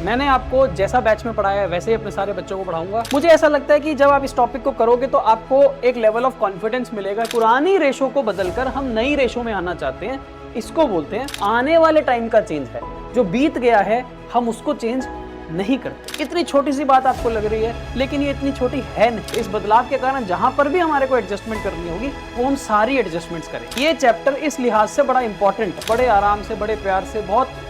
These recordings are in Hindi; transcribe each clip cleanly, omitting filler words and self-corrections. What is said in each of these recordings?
मैंने आपको जैसा बैच में पढ़ाया है वैसे ही अपने सारे बच्चों को पढ़ाऊंगा। मुझे ऐसा लगता है कि जब आप इस टॉपिक को करोगे तो आपको एक लेवल ऑफ कॉन्फिडेंस मिलेगा। पुरानी रेशो को बदलकर हम नई रेशो में आना चाहते हैं, इसको बोलते हैं आने वाले टाइम का चेंज है। जो बीत गया है हम उसको चेंज नहीं करते। इतनी छोटी सी बात आपको लग रही है, लेकिन ये इतनी छोटी है नहीं। इस बदलाव के कारण जहां पर भी हमारे को एडजस्टमेंट करनी होगी वो हम सारी एडजस्टमेंट्स करें। ये चैप्टर इस लिहाज से बड़ा इंपॉर्टेंट है, बड़े आराम से, बड़े प्यार से, बहुत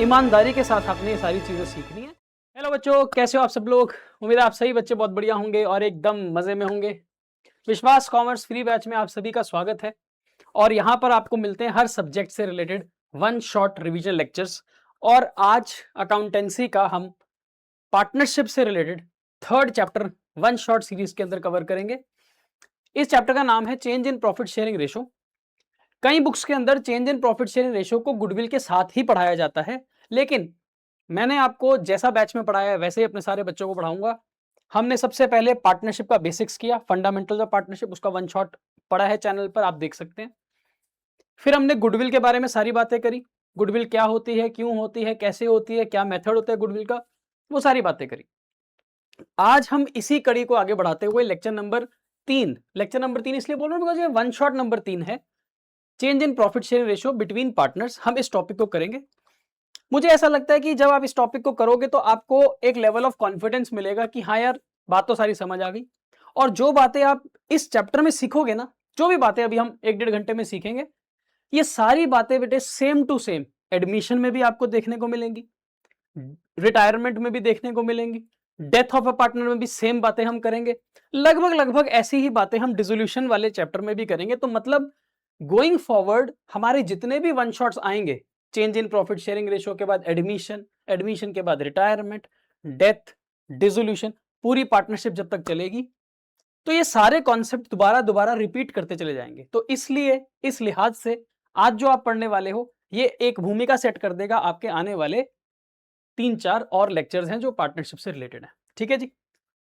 ईमानदारी के साथ आपने ये सारी चीजें सीखनी है। हेलो बच्चों, कैसे हो आप सब लोग? उम्मीद है आप सही बच्चे बहुत बढ़िया होंगे और एकदम मजे में होंगे। विश्वास कॉमर्स फ्री बैच में आप सभी का स्वागत है और यहाँ पर आपको मिलते हैं हर सब्जेक्ट से related one shot revision lectures. और आज अकाउंटेंसी का हम पार्टनरशिप से related third chapter one shot series के अंदर कवर करेंगे। इस चैप्टर का नाम है change in profit sharing ratio. कई बुक्स के अंदर change in profit sharing ratio को गुडविल के साथ ही पढ़ाया जाता है, लेकिन मैंने आपको जैसा बैच में पढ़ाया है वैसे ही अपने सारे बच्चों को पढ़ाऊंगा। हमने सबसे पहले पार्टनरशिप का बेसिक्स किया, फंडामेंटल्स ऑफ पार्टनरशिप, उसका वन शॉट पढ़ा है, चैनल पर आप देख सकते हैं। फिर हमने गुडविल के बारे में सारी बातें करी, गुडविल क्या होती है, क्यों होती है, कैसे होती है, क्या मेथड होता है गुडविल का, वो सारी बातें करी। आज हम इसी कड़ी को आगे बढ़ाते हुए लेक्चर नंबर 3 इसलिए बोल रहा हूं बिकॉज ये वन शॉट नंबर 3 है, change in profit sharing ratio between partners. हम इस टॉपिक को करेंगे। मुझे ऐसा लगता है कि जब आप इस टॉपिक को करोगे तो आपको एक लेवल ऑफ कॉन्फिडेंस मिलेगा कि हाँ यार, बात तो सारी समझ आ गई। और जो बातें आप इस चैप्टर में सीखोगे ना, जो भी बातें अभी हम 1-1.5 घंटे में सीखेंगे, ये सारी बातें बेटे सेम टू सेम एडमिशन में भी आपको देखने को मिलेंगी, रिटायरमेंट में भी देखने को मिलेंगी, डेथ ऑफ अ पार्टनर में भी सेम बातें हम करेंगे। लगभग ऐसी ही बातें हम डिसोल्यूशन वाले चैप्टर में भी करेंगे। तो मतलब गोइंग फॉरवर्ड हमारे जितने भी वन शॉट्स आएंगे, change in profit sharing ratio के बाद एडमिशन, एडमिशन के बाद रिटायरमेंट, डेथ, डिसोल्यूशन, पूरी पार्टनरशिप जब तक चलेगी, तो ये सारे कॉन्सेप्ट दोबारा रिपीट करते चले जाएंगे। तो इसलिए इस लिहाज से आज जो आप पढ़ने वाले हो ये एक भूमिका सेट कर देगा आपके आने वाले 3-4 और लेक्चर्स हैं जो पार्टनरशिप से रिलेटेड है। ठीक है जी,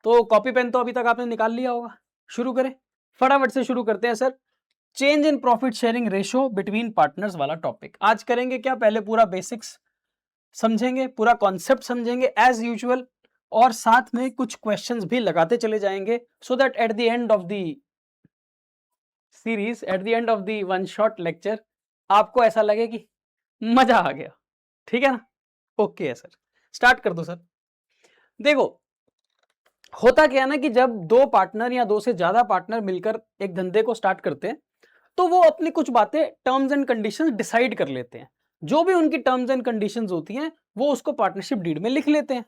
तो कॉपी पेन तो अभी तक आपने निकाल लिया होगा। शुरू करें, फटाफट से शुरू करते हैं sir. Change in profit sharing ratio between partners वाला टॉपिक आज करेंगे। क्या पहले पूरा बेसिक्स समझेंगे, पूरा कॉन्सेप्ट समझेंगे एज यूजुअल, और साथ में कुछ क्वेश्चंस भी लगाते चले जाएंगे, so that at the end of the series, at the end of the one shot lecture आपको ऐसा लगे कि मजा आ गया। ठीक है ना? ओके है सर, स्टार्ट कर दो सर। देखो, होता क्या है ना कि जब दो पार्टनर या दो से ज्यादा पार्टनर मिलकर एक धंधे को स्टार्ट करते हैं तो वो अपनी कुछ बातें, टर्म्स एंड कंडीशंस डिसाइड कर लेते हैं। जो भी उनकी टर्म्स एंड कंडीशंस होती हैं वो उसको पार्टनरशिप डीड में लिख लेते हैं।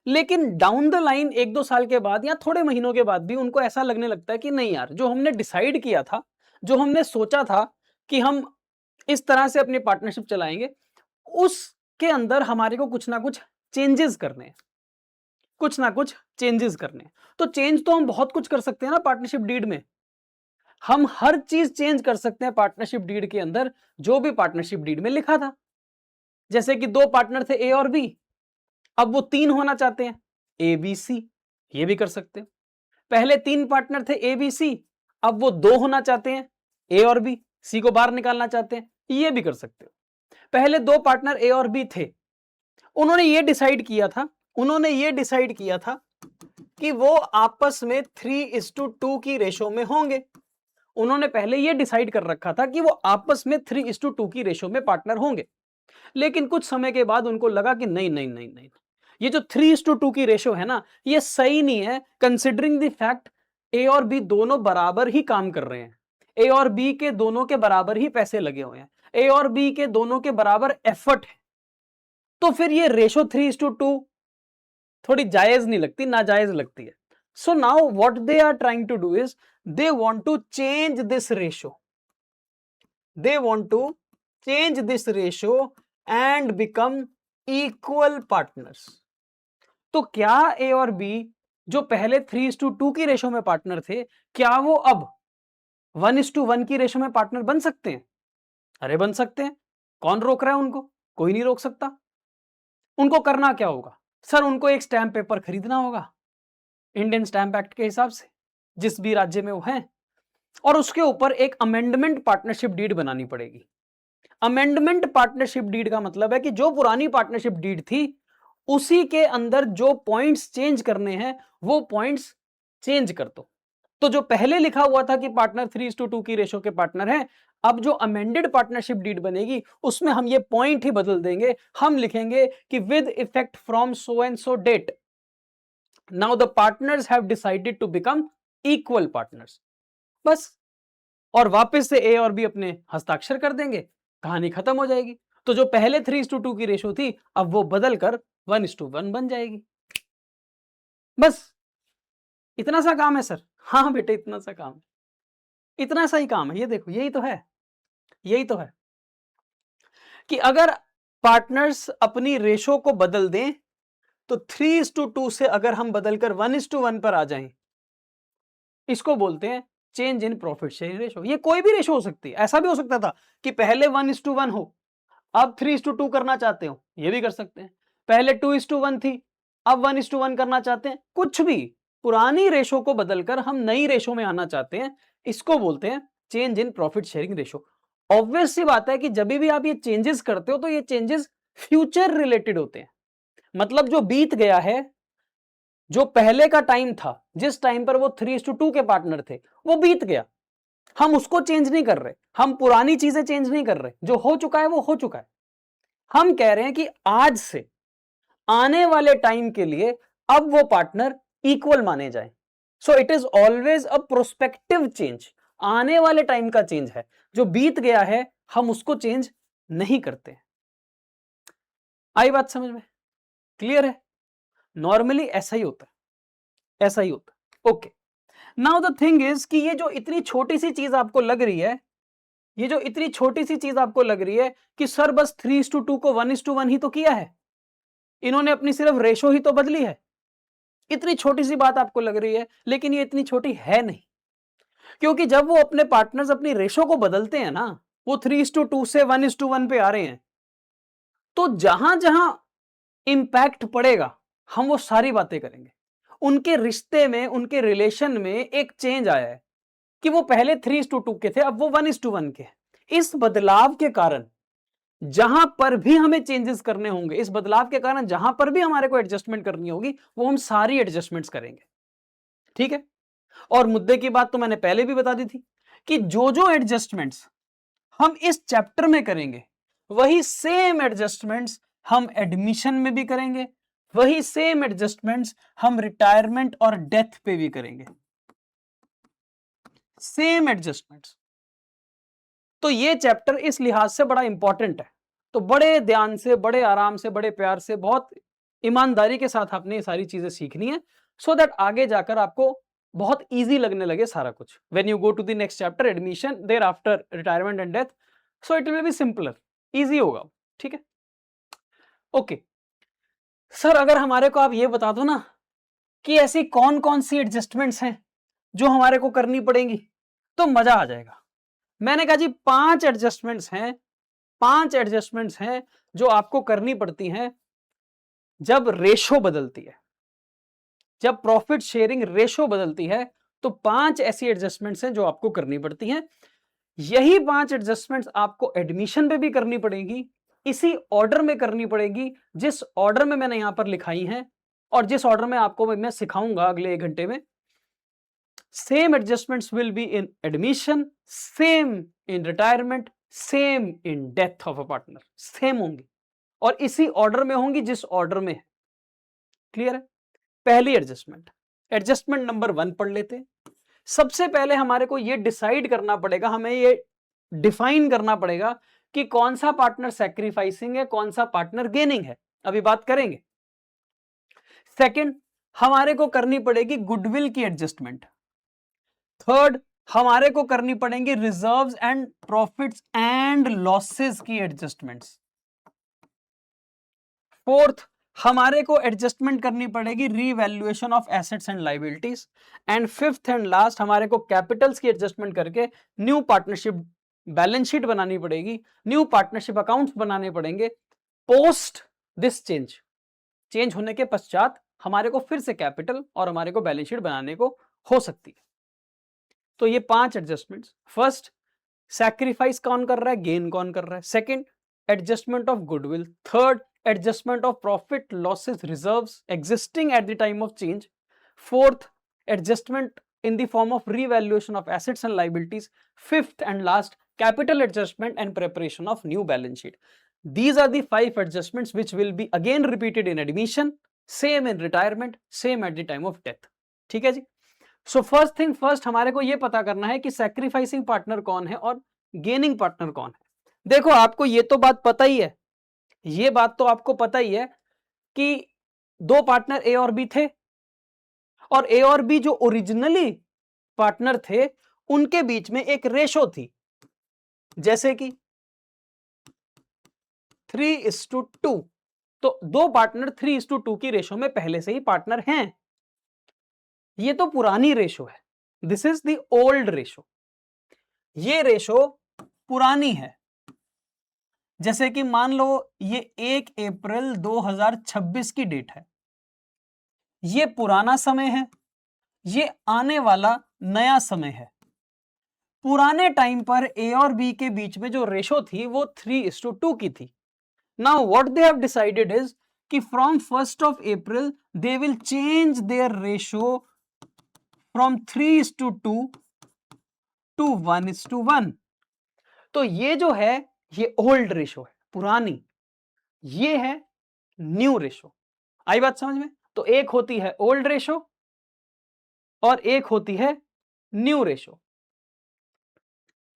लेकिन डाउन द लाइन 1-2 साल के बाद या थोड़े महीनों के बाद भी उनको ऐसा लगने लगता है कि नहीं यार, जो हमने डिसाइड किया था, जो हमने सोचा था कि हम इस तरह से अपनी पार्टनरशिप चलाएंगे, उसके अंदर हमारे को कुछ ना कुछ चेंजेस करने हैं, कुछ ना कुछ चेंजेस करने हैं। तो चेंज तो हम बहुत कुछ कर सकते हैं ना पार्टनरशिप डीड में। हम हर चीज चेंज कर सकते हैं पार्टनरशिप डीड के अंदर, जो भी पार्टनरशिप डीड में लिखा था। जैसे कि 2 पार्टनर थे ए और बी, अब वो 3 होना चाहते हैं, ए बी सी, ये भी कर सकते हैं। पहले 3 पार्टनर थे ए बी सी, अब वो 2 होना चाहते हैं, ए और बी, सी को बाहर निकालना चाहते हैं, ये भी कर सकते हो। पहले 2 पार्टनर ए और बी थे, उन्होंने ये डिसाइड किया था कि वो आपस में 3:2 की रेशो में होंगे। उन्होंने पहले ये डिसाइड कर रखा था कि वो आपस में 3:2 की रेशो में पार्टनर होंगे। लेकिन कुछ समय के बाद उनको लगा कि नहीं, ये जो 3:2 की रेशो है ना, ये सही नहीं है, कंसिडरिंग द फैक्ट ए और बी दोनों बराबर ही काम कर रहे हैं, ए और बी के दोनों के बराबर ही पैसे लगे हुए हैं, ए और बी के दोनों के बराबर एफर्ट है। तो फिर ये रेशो 3:2 थोड़ी जायज नहीं लगती, नाजायज लगती है। So now what they are trying to do is they want to change this ratio. They want to change this ratio and become equal partners. तो क्या ए और बी जो पहले 3:2 की रेशो में पार्टनर थे, क्या वो अब 1:1 की रेशो में पार्टनर बन सकते हैं? अरे बन सकते हैं। कौन रोक रहा है उनको? कोई नहीं रोक सकता। उनको करना क्या होगा सर? उनको एक स्टैंप पेपर खरीदना होगा इंडियन स्टैंप एक्ट के हिसाब से, जिस भी राज्य में वो है, और उसके ऊपर एक अमेंडमेंट पार्टनरशिप डीड बनानी पड़ेगी। अमेंडमेंट पार्टनरशिप डीड का मतलब है कि जो पुरानी पार्टनरशिप डीड थी उसी के अंदर जो पॉइंट्स चेंज करने हैं वो पॉइंट्स चेंज कर दो। तो जो पहले लिखा हुआ था कि पार्टनर 3:2 की रेशो के पार्टनर हैं, अब जो अमेंडेड पार्टनरशिप डीड बनेगी उसमें हम ये पॉइंट ही बदल देंगे। हम लिखेंगे कि with effect from so and so date now the partners have decided to become equal partners, बस। और वापस से ए और बी अपने हस्ताक्षर कर देंगे, कहानी खत्म हो जाएगी। तो जो पहले 3:2 की रेशो थी अब वो बदल कर 1:1 बन जाएगी, बस। इतना सा काम है सर। हाँ बेटे, इतना सा काम है, इतना सा ही काम है। ये देखो, यही तो है, यही तो है कि अगर पार्टनर्स अपनी रेशो को बदल दें तो 3:2 से अगर हम बदलकर 1:1 पर आ जाएं, इसको बोलते हैं change in profit sharing ratio. ये कोई भी रेशो हो सकती है। ऐसा भी हो सकता था कि पहले 1:1 हो, अब 3:2 करना चाहते हो, ये भी कर सकते हैं। पहले 2:1 थी, अब 1:1 करना चाहते हैं, कुछ भी। पुरानी रेशो को बदलकर हम नई रेशो में आना चाहते हैं, इसको बोलते हैं change in profit sharing ratio. Obvious सी बात है कि जब भी आप ये चेंजेस करते हो तो ये चेंजेस फ्यूचर रिलेटेड होते हैं। मतलब जो बीत गया है, जो पहले का टाइम था, जिस टाइम पर वो 3:2 के पार्टनर थे, वो बीत गया। हम उसको चेंज नहीं कर रहे, हम पुरानी चीजें चेंज नहीं कर रहे। जो हो चुका है वो हो चुका है। हम कह रहे हैं कि आज से आने वाले टाइम के लिए अब वो पार्टनर इक्वल माने जाए। So it is always a prospective change, आने वाले टाइम का चेंज है। जो बीत गया है हम उसको चेंज नहीं करते। आई बात समझ में? क्लियर है? नॉर्मली ऐसा ही होता है, ऐसा ही होता है। Okay, now the thing is कि ये जो इतनी छोटी सी चीज आपको लग रही है, ये जो इतनी छोटी सी चीज आपको लग रही है कि सर बस 3:2 को 1:1 ही तो किया है, इन्होंने अपनी सिर्फ रेशो ही तो बदली है। इतनी छोटी सी बात आपको लग रही है, लेकिन ये इतनी छोटी है नहीं। क्योंकि जब वो अपने पार्टनर्स अपनी रेशो को बदलते हैं ना, वो 3:2 से 1:1 पे आ रहे हैं, तो जहां जहां इंपैक्ट पड़ेगा हम वो सारी बातें करेंगे। उनके रिश्ते में, उनके रिलेशन में एक चेंज आया है कि वो पहले 3:2 के थे, अब वो 1:1 के हैं। इस बदलाव के कारण जहां पर भी हमें चेंजेस करने होंगे, इस बदलाव के कारण जहां पर भी हमारे को एडजस्टमेंट करनी होगी, वो हम सारी एडजस्टमेंट्स करेंगे। ठीक है? और मुद्दे की बात तो मैंने पहले भी बता दी थी कि जो जो एडजस्टमेंट्स हम इस चैप्टर में करेंगे, वही सेम एडजस्टमेंट्स हम एडमिशन में भी करेंगे, वही सेम एडजस्टमेंट्स हम रिटायरमेंट और डेथ पे भी करेंगे। Same adjustments. तो ये चैप्टर इस लिहाज से बड़ा इंपॉर्टेंट है। तो बड़े ध्यान से, बड़े आराम से, बड़े प्यार से, बहुत ईमानदारी के साथ आपने ये सारी चीजें सीखनी है, सो दैट आगे जाकर आपको बहुत इजी लगने लगे सारा कुछ। When you go to the next chapter admission, thereafter retirement and death, so it will be simpler, easy होगा। ठीक है? ओके सर, अगर हमारे को आप ये बता दो ना कि ऐसी कौन कौन सी एडजस्टमेंट्स हैं जो हमारे को करनी पड़ेंगी, तो मजा आ जाएगा। मैंने कहा जी 5 एडजस्टमेंट्स हैं, 5 एडजस्टमेंट्स हैं जो आपको करनी पड़ती हैं जब रेशो बदलती है, जब प्रॉफिट शेयरिंग रेशो बदलती है, तो 5 ऐसी एडजस्टमेंट्स हैं जो आपको करनी पड़ती हैं। यही 5 एडजस्टमेंट्स आपको एडमिशन पे भी करनी पड़ेगी, इसी ऑर्डर में करनी पड़ेगी जिस ऑर्डर में मैंने यहां पर लिखाई हैं और जिस ऑर्डर में आपको मैं सिखाऊंगा अगले 1 घंटे में। Same adjustments will be in admission, same in retirement, same in death of a partner, same होंगी और इसी ऑर्डर में होंगी जिस ऑर्डर में है। क्लियर है? पहली एडजस्टमेंट, एडजस्टमेंट नंबर 1 पढ़ लेते हैं। सबसे पहले हमारे को यह डिसाइड करना पड़ेगा, हमें ये डिफाइन करना पड़ेगा कि कौन सा पार्टनर सैक्रिफाइसिंग है, कौन सा पार्टनर गेनिंग है। अभी बात करेंगे। सेकंड, हमारे को करनी पड़ेगी गुडविल की एडजस्टमेंट। थर्ड, हमारे को करनी पड़ेंगी reserves and profits and losses की एडजस्टमेंट्स। फोर्थ, हमारे को एडजस्टमेंट करनी पड़ेगी revaluation of assets and liabilities. And fifth and last, हमारे को कैपिटल्स की एडजस्टमेंट करके न्यू पार्टनरशिप बैलेंस शीट बनानी पड़ेगी, न्यू पार्टनरशिप अकाउंट्स बनाने पड़ेंगे। पोस्ट दिस चेंज होने के पश्चात हमारे को फिर से कैपिटल और हमारे को बैलेंस शीट बनाने को हो सकती है। तो ये 5 एडजस्टमेंट्स। फर्स्ट, सैक्रिफाइस कौन कर रहा है, गेन कौन कर रहा है। Second, adjustment of goodwill. Third, adjustment of profit losses reserves existing at the time of change. Fourth, adjustment in the form of revaluation of assets and liabilities. Fifth and last, capital adjustment and preparation of new balance sheet. These are the 5 adjustments which will be again repeated in admission, same in retirement, same at the time of death. ठीक है जी. So first thing first, हमारे को ये पता करना है कि sacrificing partner कौन है और gaining partner कौन है. देखो आपको ये तो बात पता ही है, ये बात तो आपको पता ही है कि दो पार्टनर ए और बी थे, और ए और बी जो ओरिजिनली पार्टनर थे उनके बीच में एक रेशो थी, जैसे कि 3:2. तो दो पार्टनर 3:2 की रेशो में पहले से ही पार्टनर हैं. ये तो पुरानी रेशो है, this is the old ratio. ये रेशो पुरानी है. जैसे कि मान लो ये 1 अप्रैल 2026 की डेट है, ये पुराना समय है, ये आने वाला नया समय है. पुराने टाइम पर ए और बी के बीच में जो रेशो थी वो 3:2 की थी. Now what they have decided is कि from 1st of April they will change their ratio from 3:2 to 1:1. तो ये जो है ये ओल्ड रेशो है, पुरानी. ये है न्यू रेशो. आई बात समझ में? तो एक होती है ओल्ड रेशो और एक होती है न्यू रेशो.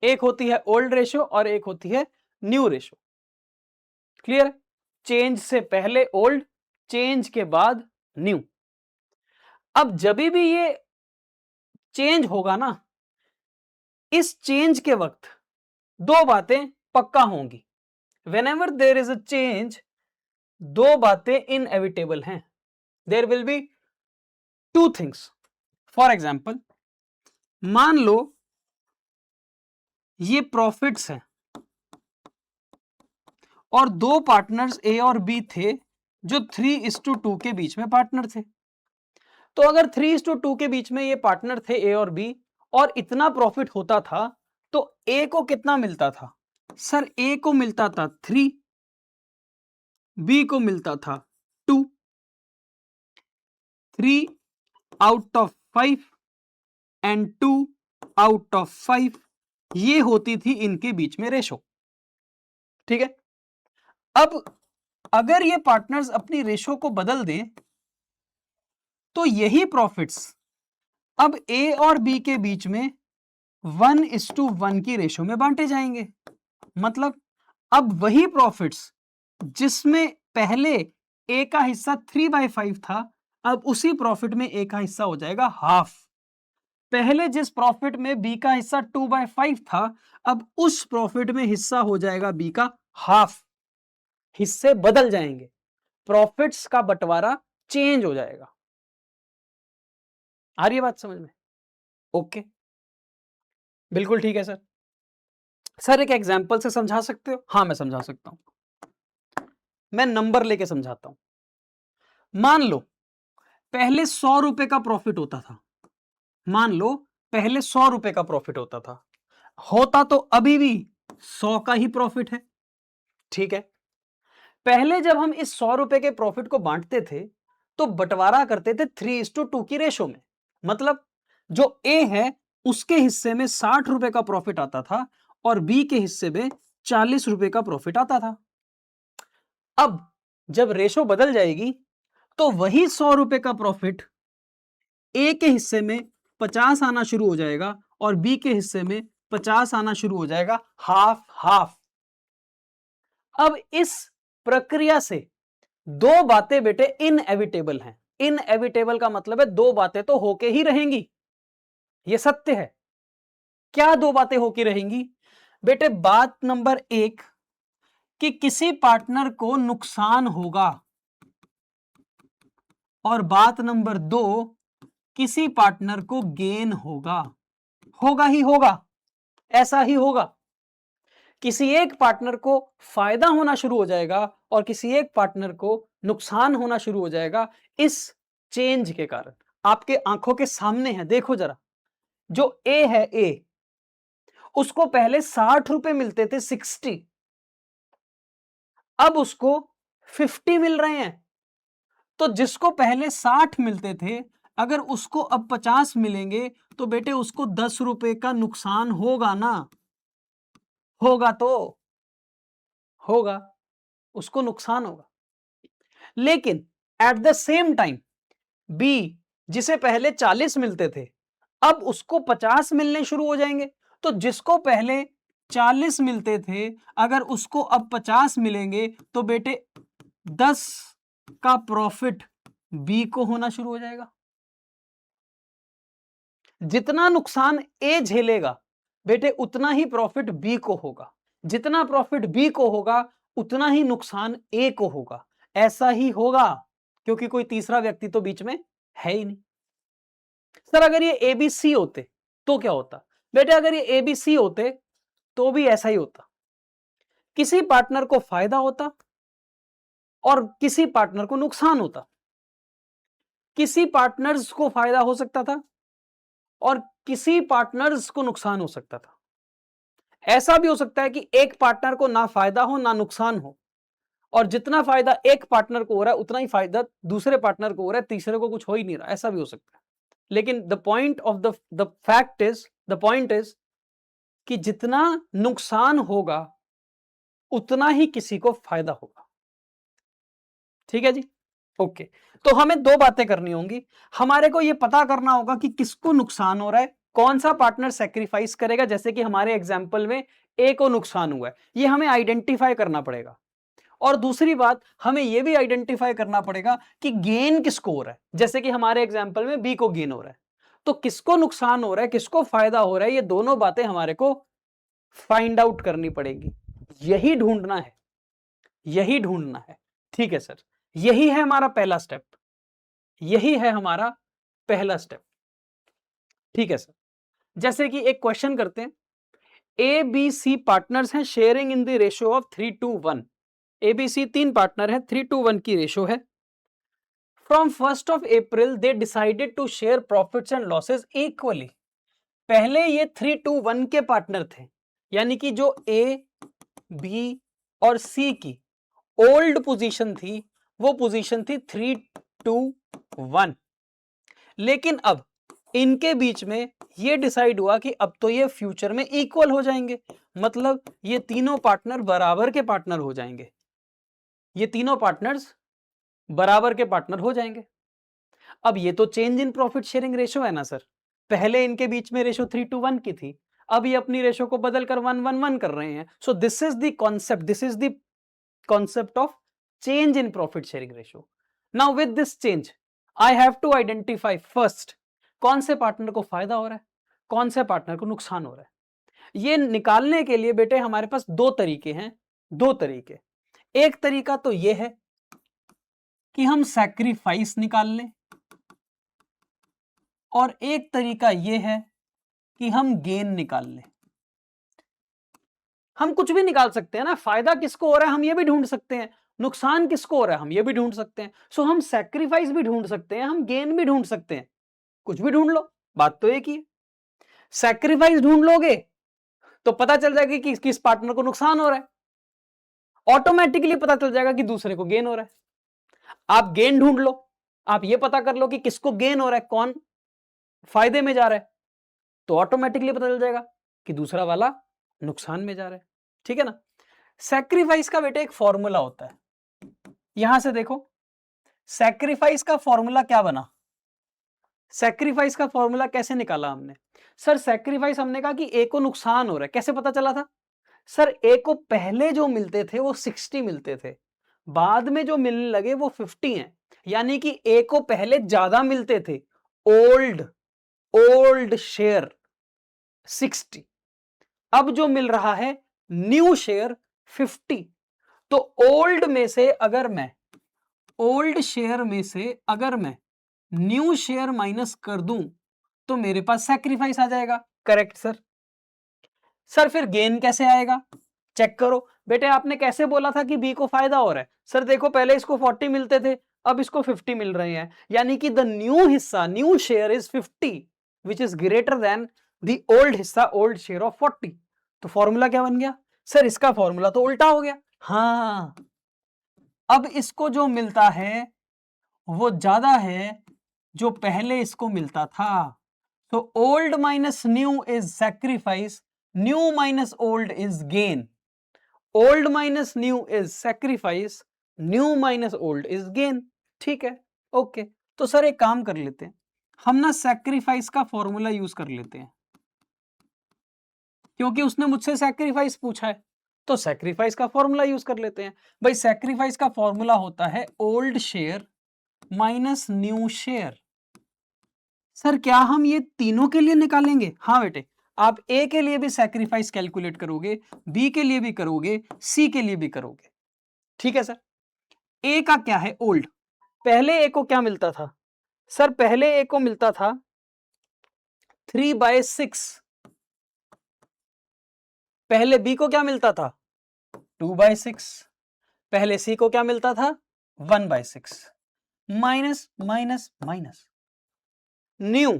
एक होती है ओल्ड रेशो और एक होती है न्यू रेशो. क्लियर? चेंज से पहले ओल्ड, चेंज के बाद न्यू. अब जब भी ये चेंज होगा ना, इस चेंज के वक्त दो बातें पक्का होंगी. Whenever there is a change, दो बातें इनएविटेबल हैं. There will be two things. For example, मान लो ये प्रॉफिट्स हैं और दो पार्टनर्स ए और बी थे जो 3:2 के बीच में पार्टनर थे. तो अगर 3:2 के बीच में ये पार्टनर थे ए और बी और इतना प्रॉफिट होता था, तो ए को कितना मिलता था? सर ए को मिलता था 3, बी को मिलता था 2. 3 out of 5 and 2 out of 5, ये होती थी इनके बीच में रेशो. ठीक है. अब अगर ये पार्टनर्स अपनी रेशो को बदल दें तो यही प्रॉफिट्स अब ए और बी के बीच में 1:1 की रेशो में बांटे जाएंगे. मतलब अब वही प्रॉफिट्स जिसमें पहले ए का हिस्सा 3/5 था, अब उसी प्रॉफिट में ए का हिस्सा हो जाएगा हाफ. पहले जिस प्रॉफिट में बी का हिस्सा 2/5 था, अब उस प्रॉफिट में हिस्सा हो जाएगा बी का हाफ. हिस्से बदल जाएंगे, प्रॉफिट्स का बंटवारा चेंज हो जाएगा. आ रही है बात समझ में? ओके, बिल्कुल ठीक है सर. सर एक एग्जांपल से समझा सकते हो? हाँ मैं समझा सकता हूं. मैं नंबर लेके समझाता हूं. मान लो पहले 100 रुपए का प्रॉफिट होता था. मान लो पहले 100 रुपए का प्रॉफिट होता था. होता तो अभी भी 100 का ही प्रॉफिट है. ठीक है. पहले जब हम इस 100 रुपए के प्रॉफिट को बांटते थे तो बंटवारा करते थे 3:2 की रेशो में. मतलब जो ए है उसके हिस्से में 60 रुपए का प्रॉफिट आता था और बी के हिस्से में 40 रुपए का प्रॉफिट आता था. अब जब रेशो बदल जाएगी तो वही 100 रुपए का प्रॉफिट ए के हिस्से में 50 आना शुरू हो जाएगा और बी के हिस्से में 50 आना शुरू हो जाएगा. Half half. अब इस प्रक्रिया से दो बातें बेटे इनएविटेबल हैं. इनएविटेबल का मतलब है दो बातें तो होके ही रहेंगी. यह सत्य है. क्या दो बातें होके रहेंगी बेटे? बात नंबर 1 कि किसी पार्टनर को नुकसान होगा, और बात नंबर 2 किसी पार्टनर को गेन होगा. होगा ही होगा, ऐसा ही होगा. किसी एक पार्टनर को फायदा होना शुरू हो जाएगा और किसी एक पार्टनर को नुकसान होना शुरू हो जाएगा इस चेंज के कारण. आपके आंखों के सामने है, देखो जरा. जो ए है, ए उसको पहले 60 रुपए मिलते थे, 60. अब उसको 50 मिल रहे हैं, तो जिसको पहले 60 मिलते थे अगर उसको अब 50 मिलेंगे तो बेटे उसको 10 रुपए का नुकसान होगा ना, होगा तो होगा, उसको नुकसान होगा। लेकिन at the same time B जिसे पहले 40 मिलते थे अब उसको 50 मिलने शुरू हो जाएंगे, तो जिसको पहले 40 मिलते थे अगर उसको अब 50 मिलेंगे तो बेटे 10 का प्रॉफिट बी को होना शुरू हो जाएगा। जितना नुकसान ए झेलेगा बेटे उतना ही प्रॉफिट बी को होगा, जितना प्रॉफिट बी को होगा उतना ही नुकसान ए को होगा। ऐसा ही होगा क्योंकि कोई तीसरा व्यक्ति तो बीच में है ही नहीं। सर अगर ये ए बी सी होते तो क्या होता? बेटे अगर ये ए बी सी होते तो भी ऐसा ही होता, किसी पार्टनर को फायदा होता और किसी पार्टनर को नुकसान होता। किसी पार्टनर्स को फायदा हो सकता था और किसी पार्टनर्स को नुकसान हो सकता था। ऐसा भी हो सकता है कि एक पार्टनर को ना फायदा हो ना नुकसान हो, और जितना फायदा एक पार्टनर को हो रहा है उतना ही फायदा दूसरे पार्टनर को हो रहा है, तीसरे को कुछ हो ही नहीं रहा। ऐसा भी हो सकता है। लेकिन the point of the fact is, the point is कि जितना नुकसान होगा उतना ही किसी को फायदा होगा। ठीक है जी, ओके। तो हमें दो बातें करनी होंगी। हमारे को यह पता करना होगा कि किसको नुकसान हो रहा है, कौन सा पार्टनर सेक्रीफाइस करेगा। जैसे कि हमारे एग्जाम्पल में ए को नुकसान हुआ है, यह हमें आइडेंटिफाई करना पड़ेगा। और दूसरी बात हमें यह भी आइडेंटिफाई करना पड़ेगा कि गेन किसको हो रहा है। जैसे कि हमारे एग्जाम्पल में बी को गेन हो रहा है, तो किसको नुकसान हो रहा है, किसको फायदा हो रहा है, ये दोनों बातें हमारे को फाइंड आउट करनी पड़ेगी। यही ढूंढना है, यही ढूंढना है। ठीक है सर, यही है हमारा पहला स्टेप, यही है हमारा पहला स्टेप। ठीक है सर, जैसे कि एक क्वेश्चन करते हैं। ए बी सी पार्टनर्स हैं sharing in the ratio of 3:1। A B C तीन पार्टनर है, 3:1 की रेशियो है। From 1st of April they decided to share profits and losses equally. पहले ये 3:1 के पार्टनर थे, यानी कि जो ए बी और सी की ओल्ड पोजीशन थी वो पोजीशन थी 3:1। लेकिन अब इनके बीच में ये डिसाइड हुआ कि अब तो ये फ्यूचर में इक्वल हो जाएंगे, मतलब ये तीनों पार्टनर बराबर के पार्टनर हो जाएंगे, ये तीनों पार्टनर्स बराबर के पार्टनर हो जाएंगे। अब ये तो change in profit sharing ratio है ना सर। पहले इनके बीच में रेशो 3:1 की थी, अब ये अपनी रेशो को बदलकर 1:1 कर रहे हैं। So this is the concept, this is the concept of change in profit sharing ratio. Now with this change I have to identify first कौन से पार्टनर को फायदा हो रहा है, कौन से पार्टनर को नुकसान हो रहा है। ये निकालने के लिए बेटे हमारे पास दो तरीके हैं, दो तरीके। एक तरीका तो ये है कि हम सैक्रिफाइस निकाल लें, और एक तरीका यह है कि हम गेन निकाल लें। हम कुछ भी निकाल सकते हैं ना, फायदा किसको हो रहा है हम ये भी ढूंढ सकते हैं, नुकसान किसको हो रहा है हम ये भी ढूंढ सकते हैं। सो हम सैक्रिफाइस भी ढूंढ सकते हैं, हम गेन भी ढूंढ सकते हैं, कुछ भी ढूंढ लो, बात तो एक ही है। सैक्रिफाइस ढूंढ लोगे तो पता चल जाएगा कि किस पार्टनर को नुकसान हो रहा है, ऑटोमेटिकली पता चल जाएगा कि दूसरे को गेन हो रहा है। आप गेन ढूंढ लो, आप ये पता कर लो कि किसको गेन हो रहा है, कौन फायदे में जा रहा है, तो ऑटोमेटिकली पता चल जाएगा कि दूसरा वाला नुकसान में जा रहा है। ठीक है ना। सैक्रिफाइस का बेटे एक फॉर्मूला होता है, यहां से देखो सैक्रिफाइस का फॉर्मूला क्या बना। सैक्रिफाइस का फॉर्मूला कैसे निकाला हमने? सर सैक्रिफाइस हमने कहा कि ए को नुकसान हो रहा है, कैसे पता चला था? सर ए को पहले जो मिलते थे वो 60 मिलते थे, बाद में जो मिलने लगे वो 50 हैं, यानी कि ए को पहले ज्यादा मिलते थे, ओल्ड शेयर 60, अब जो मिल रहा है न्यू शेयर 50। तो ओल्ड में से अगर मैं न्यू शेयर माइनस कर दूं तो मेरे पास सैक्रिफाइस आ जाएगा। Correct sir. सर फिर गेन कैसे आएगा? चेक करो बेटे, आपने कैसे बोला था कि बी को फायदा हो रहा है? सर देखो पहले इसको 40 मिलते थे, अब इसको 50 मिल रहे हैं, यानी कि द न्यू हिस्सा, new share is 50 which is greater than the old हिस्सा, ओल्ड शेयर ऑफ 40। तो फॉर्मूला क्या बन गया? सर इसका फॉर्मूला तो उल्टा हो गया। हाँ अब इसको जो मिलता है वो ज्यादा है जो पहले इसको मिलता था। तो old minus new is sacrifice, new minus old is gain. Old minus new is sacrifice, new minus old is gain. ठीक है, ओके। तो सर एक काम कर लेते हैं, हम ना सैक्रिफाइस का फॉर्मूला यूज कर लेते हैं, क्योंकि उसने मुझसे सैक्रिफाइस पूछा है, तो सैक्रिफाइस का फॉर्मूला यूज कर लेते हैं। भाई सैक्रिफाइस का फॉर्मूला होता है old share minus new share. Sir क्या हम ये तीनों के लिए निकालेंगे? हाँ बेटे, आप ए के लिए भी सैक्रिफाइस कैलकुलेट करोगे, बी के लिए भी करोगे, सी के लिए भी करोगे। ठीक है सर। ए का क्या है? ओल्ड। पहले ए को क्या मिलता था? सर पहले ए को मिलता था 3/6। पहले बी को क्या मिलता था? 2/6। पहले सी को क्या मिलता था? 1/6। Minus minus minus new.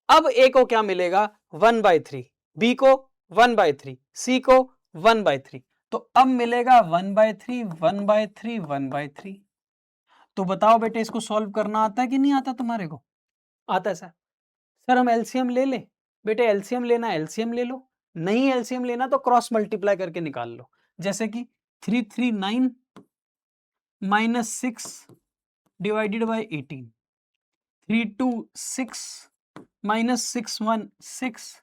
अब ए को क्या मिलेगा? 1/3। बी को 1/3, सी को 1/3। तो अब मिलेगा 1/3 1/3 1/3। तो बताओ बेटे इसको सॉल्व करना आता है कि नहीं आता तुम्हारे को? आता है सर। सर हम एलसीएम ले लें? बेटे एलसीएम लेना एलसीएम ले लो, नहीं एलसीएम लेना तो क्रॉस मल्टीप्लाई करके निकाल लो। जैसे कि 339 minus 6 divided by 18, 326 minus 616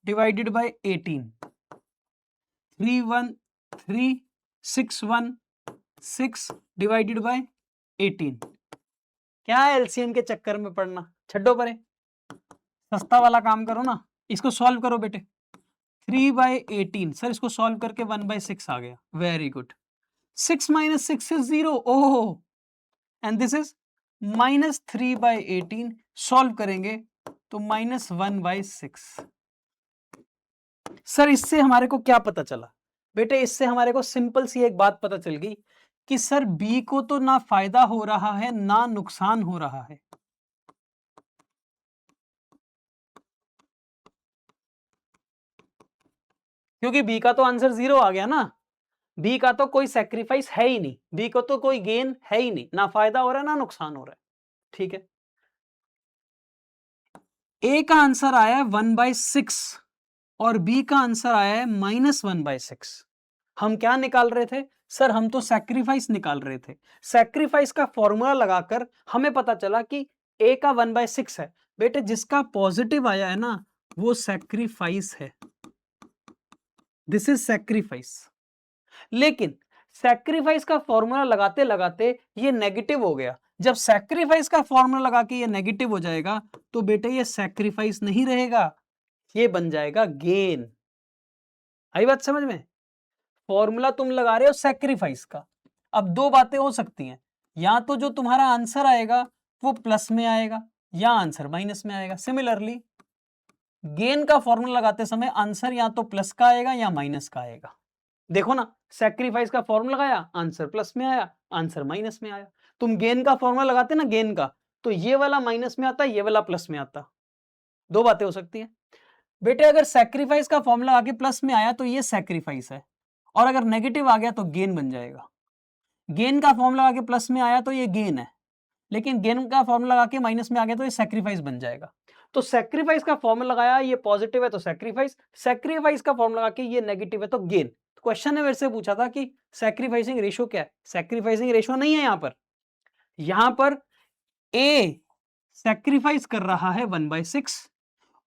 divided by 18, 313 divided by 18। क्या एलसीएम के चक्कर में पड़ना, छड्डो परे, सस्ता वाला काम करो ना। इसको सॉल्व करो बेटे। 3/18, सर इसको सॉल्व करके 1/6 आ गया। Very good. 6 minus 6 is 0। Oh, and this is -3/18। Solve करेंगे तो -1/6। सर इससे हमारे को क्या पता चला? बेटे इससे हमारे को सिंपल सी एक बात पता चल गई कि सर बी को तो ना फायदा हो रहा है ना नुकसान हो रहा है। क्योंकि बी का तो आंसर 0 आ गया ना। बी का तो कोई सैक्रिफाइस है ही नहीं, बी को तो कोई गेन है ही नहीं, ना फायदा हो रहा है ना नुकसान हो रहा है। ठीक है। ए का आंसर आया है 1/6 और बी का आंसर आया है -1/6। हम क्या निकाल रहे थे? सर हम तो सैक्रिफाइस निकाल रहे थे। सैक्रिफाइस का फॉर्मूला लगाकर हमें पता चला कि ए का 1/6 है। बेटे जिसका पॉजिटिव आया है ना वो सैक्रिफाइस है, दिस इज सैक्रिफाइस। लेकिन सैक्रिफाइस का फॉर्मूला लगाते लगाते ये नेगेटिव हो गया। जब सैक्रिफाइस का फॉर्मूला लगा के ये नेगेटिव हो जाएगा तो बेटे ये सैक्रिफाइस नहीं रहेगा, ये बन जाएगा गेन। आई बात समझ में? फॉर्मूला तुम लगा रहे हो सैक्रिफाइस का। अब दो बातें हो सकती हैं, या तो जो तुम्हारा आंसर आएगा वो प्लस में आएगा या आंसर माइनस में आएगा। सिमिलरली गेन का फॉर्मूला लगाते समय आंसर या तो प्लस का आएगा या माइनस का आएगा। देखो ना, सैक्रिफाइस का फॉर्मूला लगाया, आंसर प्लस में आया, आंसर माइनस में आया। तुम गेन का फॉर्मूला लगाते ना गेन का, तो ये वाला माइनस में आता, ये वाला प्लस में आता। दो बातें हो सकती हैं बेटे। अगर सैक्रिफाइस का फॉर्मूला आके प्लस में आया तो ये सैक्रिफाइस है, और अगर नेगेटिव आ गया तो गेन बन जाएगा। गेन का फॉर्मूला आके प्लस में आया तो ये गेन है, लेकिन गेन का फॉर्मूला लगा के माइनस में आ गया तो ये सैक्रिफाइस बन जाएगा। तो सैक्रिफाइस का फॉर्मूला लगाया, ये पॉजिटिव है तो सैक्रिफाइस, सैक्रिफाइस का फॉर्मूला लगा के ये नेगेटिव है तो गेन। क्वेश्चन ने मेरे से पूछा था कि सैक्रिफाइसिंग रेशियो क्या है? सैक्रिफाइसिंग रेशियो नहीं है यहां पर ए सैक्रिफाइस कर रहा है 1/6,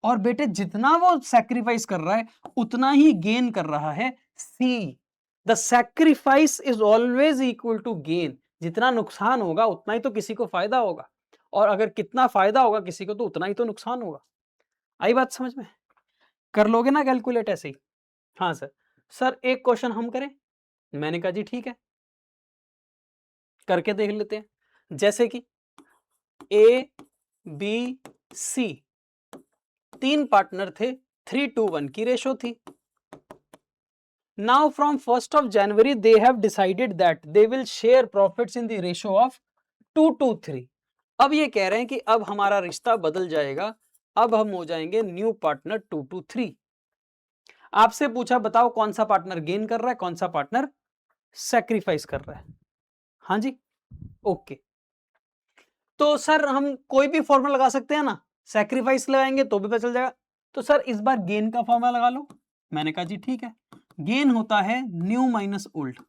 और बेटे जितना वो सैक्रिफाइस कर रहा है उतना ही गेन कर रहा है C. The sacrifice is always equal to gain. जितना नुकसान होगा उतना ही तो किसी को फायदा होगा, और अगर कितना फायदा होगा किसी को तो उतना ही तो नुकसान होगा। आई बात समझ में? कर लोगे ना कैलकुलेट ऐसे ही? हाँ सर। सर एक क्वेश्चन हम करें? मैंने कहा जी ठीक है, करके देख लेते हैं। जैसे कि ए बी सी तीन पार्टनर थे, 3:1 की रेशो थी। Now from 1st of January they have decided that they will share profits in the ratio of 2:3। अब ये कह रहे हैं कि अब हमारा रिश्ता बदल जाएगा, अब हम हो जाएंगे न्यू पार्टनर 2:3। आपसे पूछा बताओ कौन सा पार्टनर गेन कर रहा है, कौन सा पार्टनर सैक्रिफाइस कर रहा है। हाँ जी, ओके। तो सर हम कोई भी फॉर्मूला लगा सकते हैं ना, सैक्रिफाइस लगाएंगे तो भी पता चल जाएगा। तो सर इस बार गेन का फॉर्मूला लगा लो। मैंने कहा जी ठीक है, गेन होता है न्यू माइनस ओल्ड।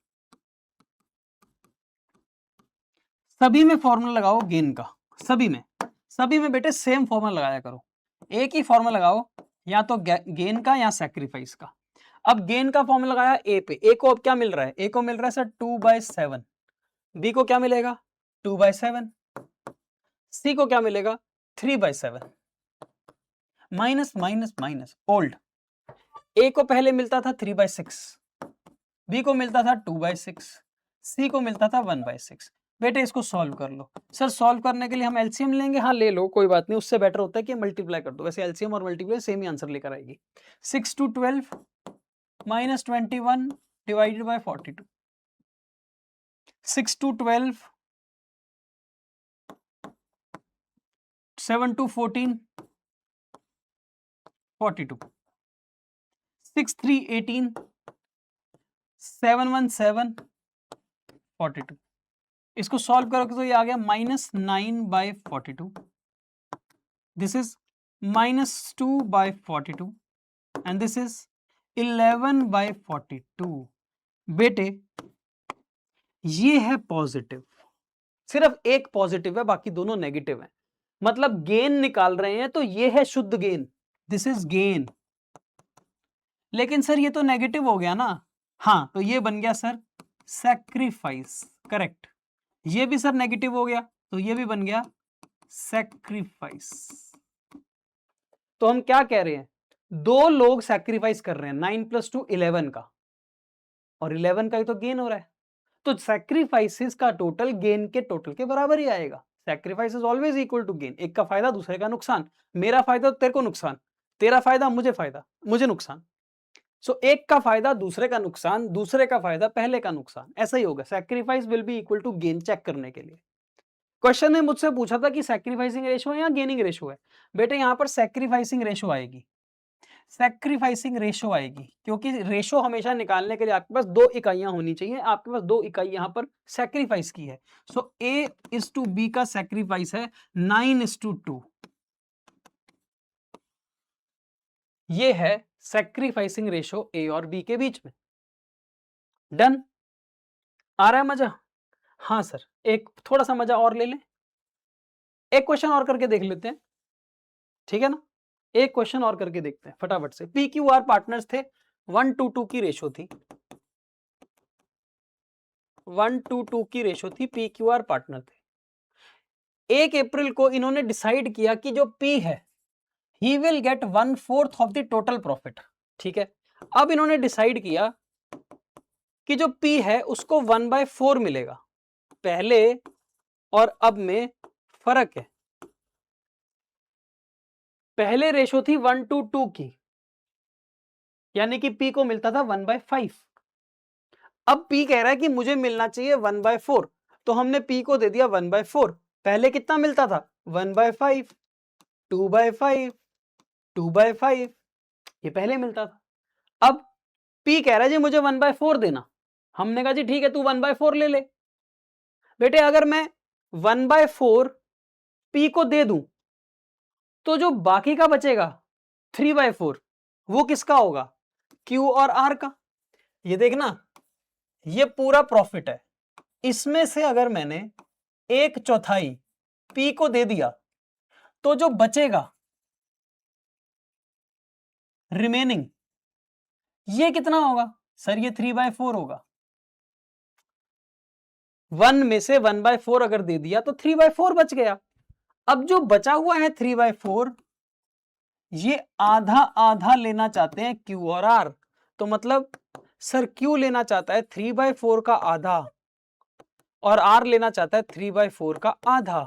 सभी में फॉर्मूला लगाओ गेन का, सभी में बेटे सेम फॉर्मूला लगाया करो, एक ही फॉर्मूला लगाओ, या तो गेन का या सैक्रिफाइस का। अब गेन का फॉर्मूला लगाया ए पे, ए को अब क्या मिल रहा है, ए को मिल रहा है सर 2/7, बी को क्या मिलेगा 2/7, सी को क्या मिलेगा 3/7, माइनस माइनस माइनस ओल्ड। ए को पहले मिलता था 3/6, बी को मिलता था 2/6, सी को मिलता था 1/6। बेटे इसको सॉल्व कर लो। सर सॉल्व करने के लिए हम एलसीएम लेंगे, हाँ ले लो कोई बात नहीं, उससे बेटर होता है कि मल्टीप्लाई कर दो, वैसे एलसीएम और मल्टीप्लाई सेम ही आंसर लेकर आएगी। 6 to 12 minus 21 divided by 42, 6 to 12, 7 to 14, 42, 6 3 18, 7 1 7, 42। इसको सॉल्व करोगे तो ये आ गया -9/42, this is -2/42 and this is 11/42। बेटे ये है पॉजिटिव, सिर्फ एक पॉजिटिव है, बाकी दोनों नेगेटिव है, मतलब गेन निकाल रहे हैं तो ये है शुद्ध गेन, दिस इज गेन। लेकिन सर ये तो नेगेटिव हो गया ना, हाँ तो ये बन गया सर सैक्रिफाइस, करेक्ट। ये भी सर नेगेटिव हो गया तो ये भी बन गया सैक्रिफाइस। तो हम क्या कह रहे हैं, दो लोग सैक्रिफाइस कर रहे हैं, 9 + 2 11 का, और 11 का ही तो गेन हो रहा है, तो सैक्रिफाइसेस का टोटल गेन के टोटल के बराबर ही आएगा। Sacrifice is always equal to gain, एक का फायदा दूसरे का नुकसान, मेरा फायदा तो तेरे को नुकसान, तेरा फायदा मुझे नुकसान। सो एक का फायदा दूसरे का नुकसान, दूसरे का फायदा पहले का नुकसान, ऐसा ही होगा। Sacrifice will be equal to gain check करने के लिए। क्वेश्चन ने मुझसे पूछा था कि सैक्रिफाइसिंग रेशो है या गेनिंग रेशो है, बेटे यहां पर सैक्रिफाइसिंग रेशो आएगी, सैक्रिफाइसिंग रेशो आएगी, क्योंकि रेशो हमेशा निकालने के लिए आपके पास दो इकाइयां होनी चाहिए, आपके पास दो इकाई यहां पर सैक्रिफाइस की है। सो A/B का सैक्रिफाइस है 9:2, ये है सैक्रिफाइसिंग रेशो A और B के बीच में। डन, आ रहा है मजा? हाँ सर, एक थोड़ा सा मजा और ले लें, एक क्वेश्चन और करके देख लेते हैं, ठीक है ना, एक क्वेश्चन और करके देखते हैं फटाफट से। PQR पार्टनर्स थे, 1:2 की रेशो थी, 1:2 की रेशो थी, PQR पार्टनर थे। 1 अप्रैल को इन्होंने डिसाइड किया कि जो P है he will get 1/4 of the total profit, ठीक है। अब इन्होंने डिसाइड किया कि जो P है उसको 1/4 मिलेगा, पहले और अब में फर्क है, पहले रेशो थी 1:2 की, यानी कि P को मिलता था 1/5, अब P कह रहा है कि मुझे मिलना चाहिए 1/4, तो हमने P को दे दिया 1/4, पहले कितना मिलता था 1/5, 2/5, 2/5, ये पहले मिलता था। अब P कह रहा है जी मुझे 1/4 देना, हमने कहा जी ठीक है तू 1/4 ले ले। बेटे अगर मैं 1/4 P को दे दूं तो जो बाकी का बचेगा 3/4 वो किसका होगा, Q और R का। ये देखना, ये पूरा प्रॉफिट है, इसमें से अगर मैंने 1/4 P को दे दिया तो जो बचेगा रिमेनिंग ये कितना होगा सर, ये 3/4 होगा। 1 में से 1/4 अगर दे दिया तो 3/4 बच गया। अब जो बचा हुआ है 3/4 ये आधा आधा लेना चाहते हैं Q और R, तो मतलब सर Q लेना चाहता है 3/4 का आधा और R लेना चाहता है 3/4 का आधा।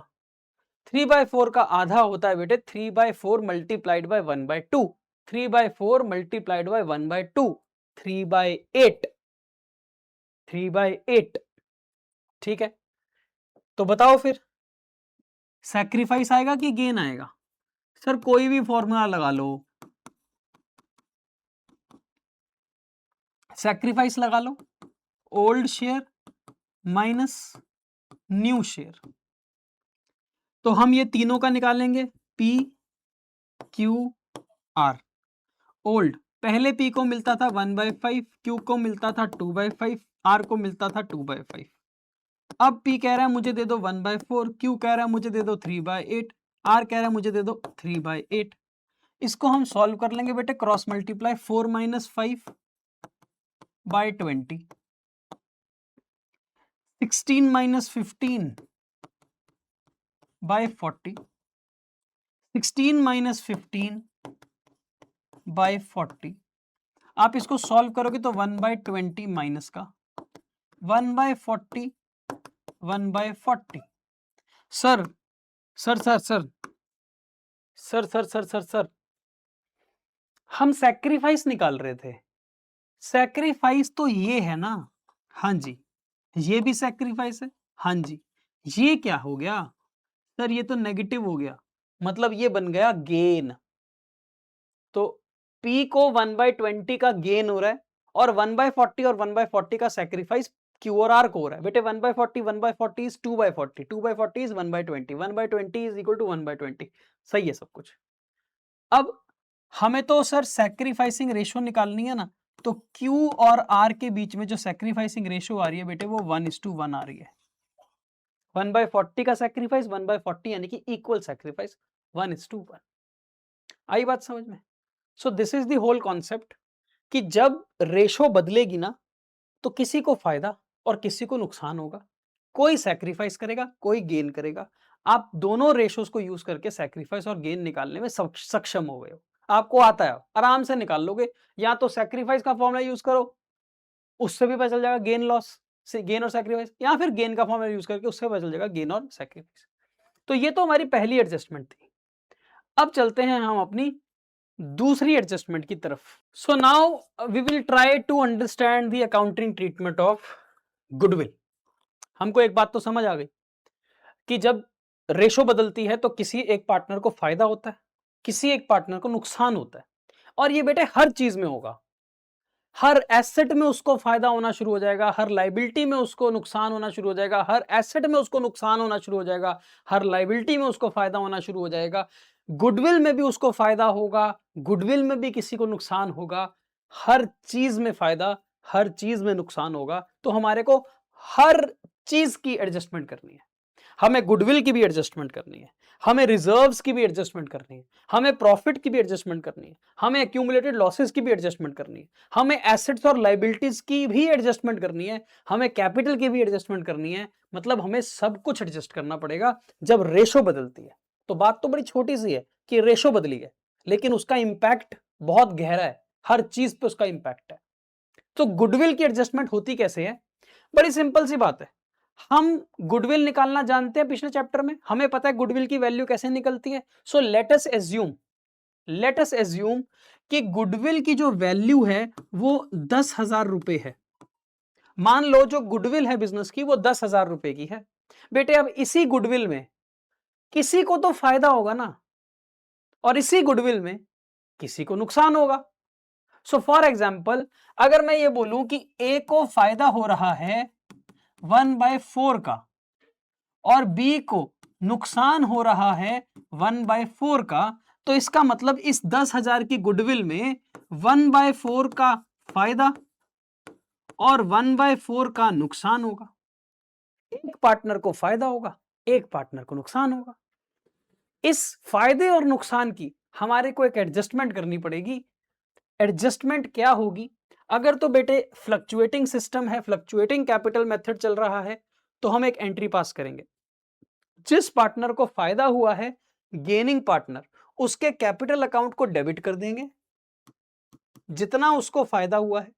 3/4 का आधा होता है बेटे 3/4 मल्टीप्लाइड बाय 1/2, 3/4 मल्टीप्लाइड बाय 1/2, 3/8, 3/8, ठीक है। तो बताओ फिर सैक्रिफाइस आएगा कि गेन आएगा, सर कोई भी फॉर्मूला लगा लो, सैक्रिफाइस लगा लो, old share minus new share. तो हम ये तीनों का निकालेंगे, P Q R। ओल्ड, पहले P को मिलता था 1/5, Q को मिलता था 2/5, R को मिलता था 2/5। अब P कह रहा है मुझे दे दो 1/4, Q कह रहा है मुझे दे दो 3/8, R कह रहा है मुझे दे दो 3/8। इसको हम सॉल्व कर लेंगे बेटे, क्रॉस मल्टीप्लाई 4 - 5/20, 16 - 15/40, 16 - 15/40। आप इसको सॉल्व करोगे तो 1/20 माइनस का 1/40, 1/40। Sir sir sir sir sir sir sir sir sir हम सैक्रिफाइस निकाल रहे थे। सैक्रिफाइस तो ये है ना, हाँ जी, ये भी सैक्रिफाइस है, हाँ जी। ये क्या हो गया सर, ये तो नेगेटिव हो गया, मतलब ये बन गया गेन। तो P को 1/20 का गेन हो रहा है और 1/40 और 1/40 का सैक्रिफाइस Q और R को हो रहा है। बेटे 1/40, 1/40 is 2/40, 2/40 is 1/20, 1/20 is equal to 1/20। सही है सब कुछ। अब हमें तो सर सैक्रिफाइसिंग रेशो निकालनी है ना, तो Q और R के बीच में जो सैक्रिफाइसिंग रेशो आ रही है बेटे वो 1:1 आ रही है। 1/40 का सैक्रिफाइस 1/40 यानी कि इक्वल सैक्रिफाइस 1:1। आई बात समझ में? So this is the whole concept कि जब रेशो बदलेगी ना तो किसी को फायदा और किसी को नुकसान होगा। कोई सैक्रिफाइस करेगा, कोई गेन करेगा। आप दोनों रेशोस को यूज करके सैक्रिफाइस और गेन निकालने में सक्षम हो गए हो, आपको आता है, आराम से निकाल लोगे। या तो सैक्रिफाइस का फॉर्मूला यूज करो, उससे भी पता चल जाएगा गेन लॉस से, गेन और सैक्रिफाइस, या फिर गेन का फॉर्मूला यूज करके उससे पता चल जाएगा गेन और सैक्रिफाइस। तो ये तो हमारी पहली एडजस्टमेंट थी। अब चलते हैं हम अपनी दूसरी एडजस्टमेंट की तरफ। So now we will try to understand the accounting treatment of goodwill. हमको एक बात तो समझ आ गई कि जब रेशो बदलती है तो किसी एक पार्टनर को फायदा होता है, किसी एक पार्टनर को नुकसान होता है। और ये बेटे हर चीज में होगा, हर एसेट में उसको फायदा होना शुरू हो जाएगा, हर लाइबिलिटी में उसको नुकसान होना शुरू हो जाएगा, हर एसेट में उसको नुकसान होना शुरू हो जाएगा, हर लाइबिलिटी में उसको फायदा होना शुरू हो जाएगा। गुडविल में भी उसको फायदा होगा, गुडविल में भी किसी को नुकसान होगा। हर चीज में फायदा, हर चीज में नुकसान होगा। तो हमारे को हर चीज की एडजस्टमेंट करनी है। हमें गुडविल की भी एडजस्टमेंट करनी है, हमें रिजर्व्स की भी एडजस्टमेंट करनी है, हमें प्रॉफिट की भी एडजस्टमेंट करनी है, हमें एक्यूमुलेटेड लॉसेस की भी एडजस्टमेंट करनी है, हमें एसेट्स और लाइबिलिटीज की भी एडजस्टमेंट करनी है, हमें कैपिटल की भी एडजस्टमेंट करनी है। मतलब हमें सब कुछ एडजस्ट करना पड़ेगा जब रेशो बदलती है। तो बात तो बड़ी छोटी सी है कि रेशो बदली है, लेकिन उसका इंपैक्ट बहुत गहरा है, हर चीज पे उसका इंपैक्ट है। तो गुडविल की एडजस्टमेंट होती कैसे है? बड़ी सिंपल सी बात है। हम गुडविल निकालना जानते हैं, पिछले चैप्टर में हमें पता है गुडविल की वैल्यू कैसे निकलती है। सो लेट अस एज्यूम कि गुडविल की जो वैल्यू है वो 10,000 रुपए है। मान लो जो गुडविल है बिजनेस की वो 10,000 रुपए की है। बेटे अब इसी गुडविल में किसी को तो फायदा होगा ना, और इसी गुडविल में किसी को नुकसान होगा। सो फॉर एग्जाम्पल अगर मैं ये बोलूं कि ए को फायदा हो रहा है 1/4 का और बी को नुकसान हो रहा है 1/4 का, तो इसका मतलब इस 10,000 की गुडविल में 1/4 का फायदा और 1/4 का नुकसान होगा। एक पार्टनर को फायदा होगा, एक पार्टनर को नुकसान होगा। इस फायदे और नुकसान की हमारे को एक एडजस्टमेंट करनी पड़ेगी। एडजस्टमेंट क्या होगी? अगर तो बेटे फ्लक्चुएटिंग सिस्टम है, फ्लक्चुएटिंग कैपिटल मेथड चल रहा है, तो हम एक एंट्री पास करेंगे। जिस पार्टनर को फायदा हुआ है, गेनिंग पार्टनर, उसके कैपिटल अकाउंट को डेबिट कर देंगे जितना उसको फायदा हुआ है,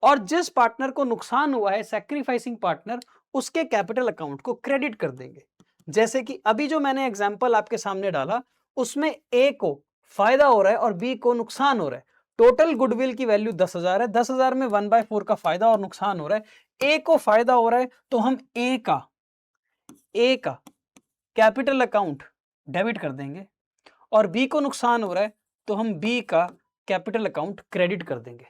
और जिस पार्टनर को नुकसान हुआ है, सैक्रिफाइसिंग पार्टनर, उसके कैपिटल अकाउंट को क्रेडिट कर देंगे। जैसे कि अभी जो मैंने एग्जांपल आपके सामने डाला उसमें ए को फायदा हो रहा है और बी को नुकसान हो रहा है। टोटल गुडविल की वैल्यू 10,000 है, 10,000 में 1/4 का फायदा और नुकसान हो रहा है। ए को फायदा हो रहा है तो हम ए का कैपिटल अकाउंट डेबिट कर देंगे, और बी को नुकसान हो रहा है तो हम बी का कैपिटल अकाउंट क्रेडिट कर देंगे।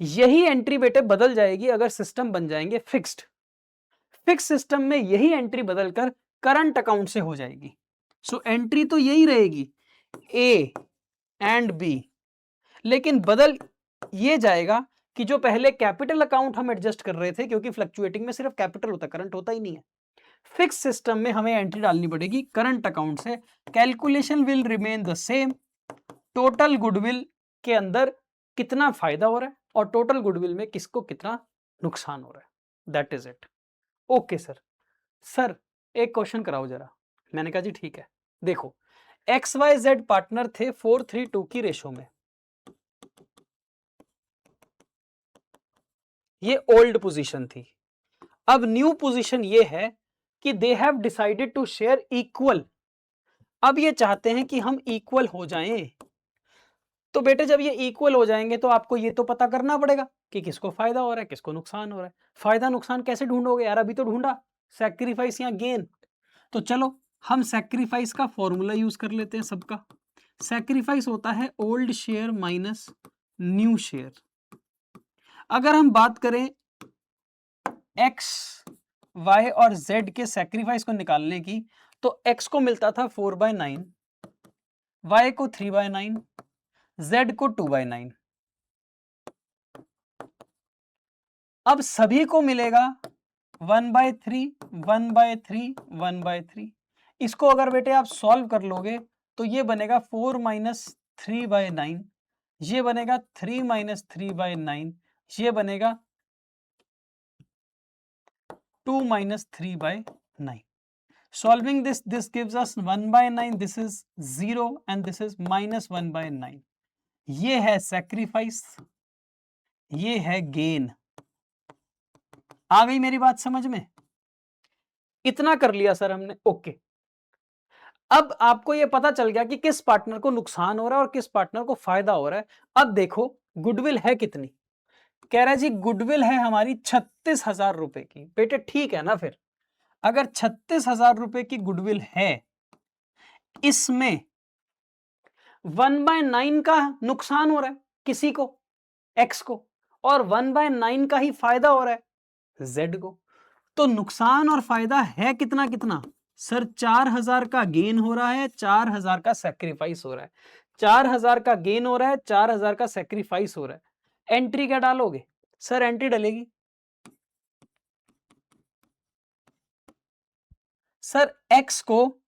यही एंट्री बेटे बदल जाएगी अगर सिस्टम बन जाएंगे फिक्स्ड। फिक्स सिस्टम में यही एंट्री बदलकर करंट अकाउंट से हो जाएगी। सो एंट्री तो यही रहेगी ए एंड बी, लेकिन बदल ये जाएगा कि जो पहले कैपिटल अकाउंट हम एडजस्ट कर रहे थे, क्योंकि फ्लक्चुएटिंग में सिर्फ कैपिटल होता है, करंट होता ही नहीं है, फिक्स सिस्टम में हमें एंट्री डालनी पड़ेगी करंट अकाउंट से। Calculation will remain the same, total goodwill के अंदर कितना फायदा हो रहा है और टोटल गुडविल में किसको कितना नुकसान हो रहा है, that is it. Okay sir, sir एक क्वेश्चन कराओ जरा। मैंने कहा जी ठीक है। देखो XYZ पार्टनर थे 4:3:2 की रेशो में, ये ओल्ड पोजीशन थी। अब न्यू पोजीशन ये है कि they have decided to share equal. अब ये चाहते हैं कि हम इक्वल हो जाएं। तो बेटे जब ये इक्वल हो जाएंगे तो आपको ये तो पता करना पड़ेगा कि किसको फायदा हो रहा है किसको नुकसान हो रहा है। फायदा नुकसान कैसे ढूंढोगे यार, अभी तो ढूंढा, सैक्रिफाइस या गेन। तो चलो हम सैक्रिफाइस का फॉर्मूला यूज कर लेते हैं सबका। सैक्रिफाइस होता है old share minus new share. अगर हम बात करें x, y और z के सैक्रिफाइस को निकालने की, तो x को मिलता था 4/9, y को 3/9, z को 2/9। अब सभी को मिलेगा 1/3, 1/3, 1/3। इसको अगर बेटे आप सॉल्व कर लोगे तो ये बनेगा 4 - 3/9, ये बनेगा 3 - 3/9, ये बनेगा 2 - 3/9। Solving this gives us 1/9, this is 0 and this is -1/9। ये है सैक्रिफाइस, ये है गेन। आ गई मेरी बात समझ में? इतना कर लिया सर हमने, ओके। अब आपको ये पता चल गया कि किस पार्टनर को नुकसान हो रहा है और किस पार्टनर को फायदा हो रहा है। अब देखो गुडविल है कितनी, कह रहा है जी गुडविल है हमारी 36,000 रुपए की। बेटे ठीक है ना, फिर अगर 36,000 रुपए की गुडविल है, इसमें 1/9 का नुकसान हो रहा है किसी को, एक्स को, और 1/9 का ही फायदा हो रहा है जेड को। तो नुकसान और फायदा है कितना कितना सर, 4,000 का गेन हो रहा है, 4,000 का सैक्रिफाइस हो रहा है। 4,000 का गेन हो रहा है, 4,000 का सैक्रिफाइस हो रहा है। एंट्री क्या डालोगे सर? एंट्री डलेगी सर एक्स को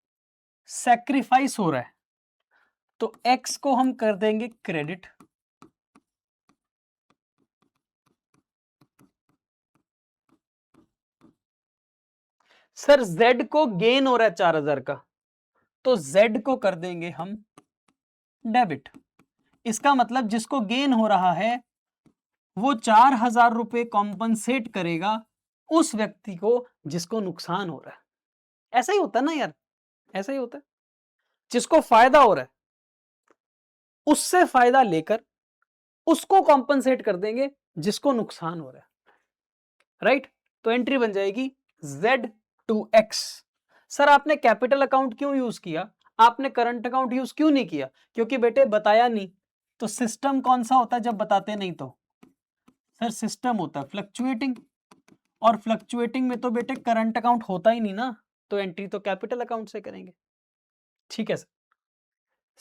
सैक्रिफाइस हो रहा है तो एक्स को हम कर देंगे क्रेडिट, सर जेड को गेन हो रहा है 4,000 का तो जेड को कर देंगे हम डेबिट। इसका मतलब जिसको गेन हो रहा है वो 4,000 रुपए कॉम्पनसेट करेगा उस व्यक्ति को जिसको नुकसान हो रहा है। ऐसा ही होता है ना यार, ऐसा ही होता है। जिसको फायदा हो रहा है उससे फायदा लेकर उसको कॉम्पनसेट कर देंगे जिसको नुकसान हो रहा है, राइट। तो एंट्री बन जाएगी Z2X। सर आपने कैपिटल अकाउंट क्यों यूज किया, आपने करंट अकाउंट यूज क्यों नहीं किया? क्योंकि बेटे बताया नहीं। तो सिस्टम कौन सा होता है जब बताते नहीं? तो सर सिस्टम होता है फ्लक्चुएटिंग, और फ्लक्चुएटिंग में तो बेटे करंट अकाउंट होता ही नहीं ना, तो एंट्री तो कैपिटल अकाउंट से करेंगे। ठीक है सर।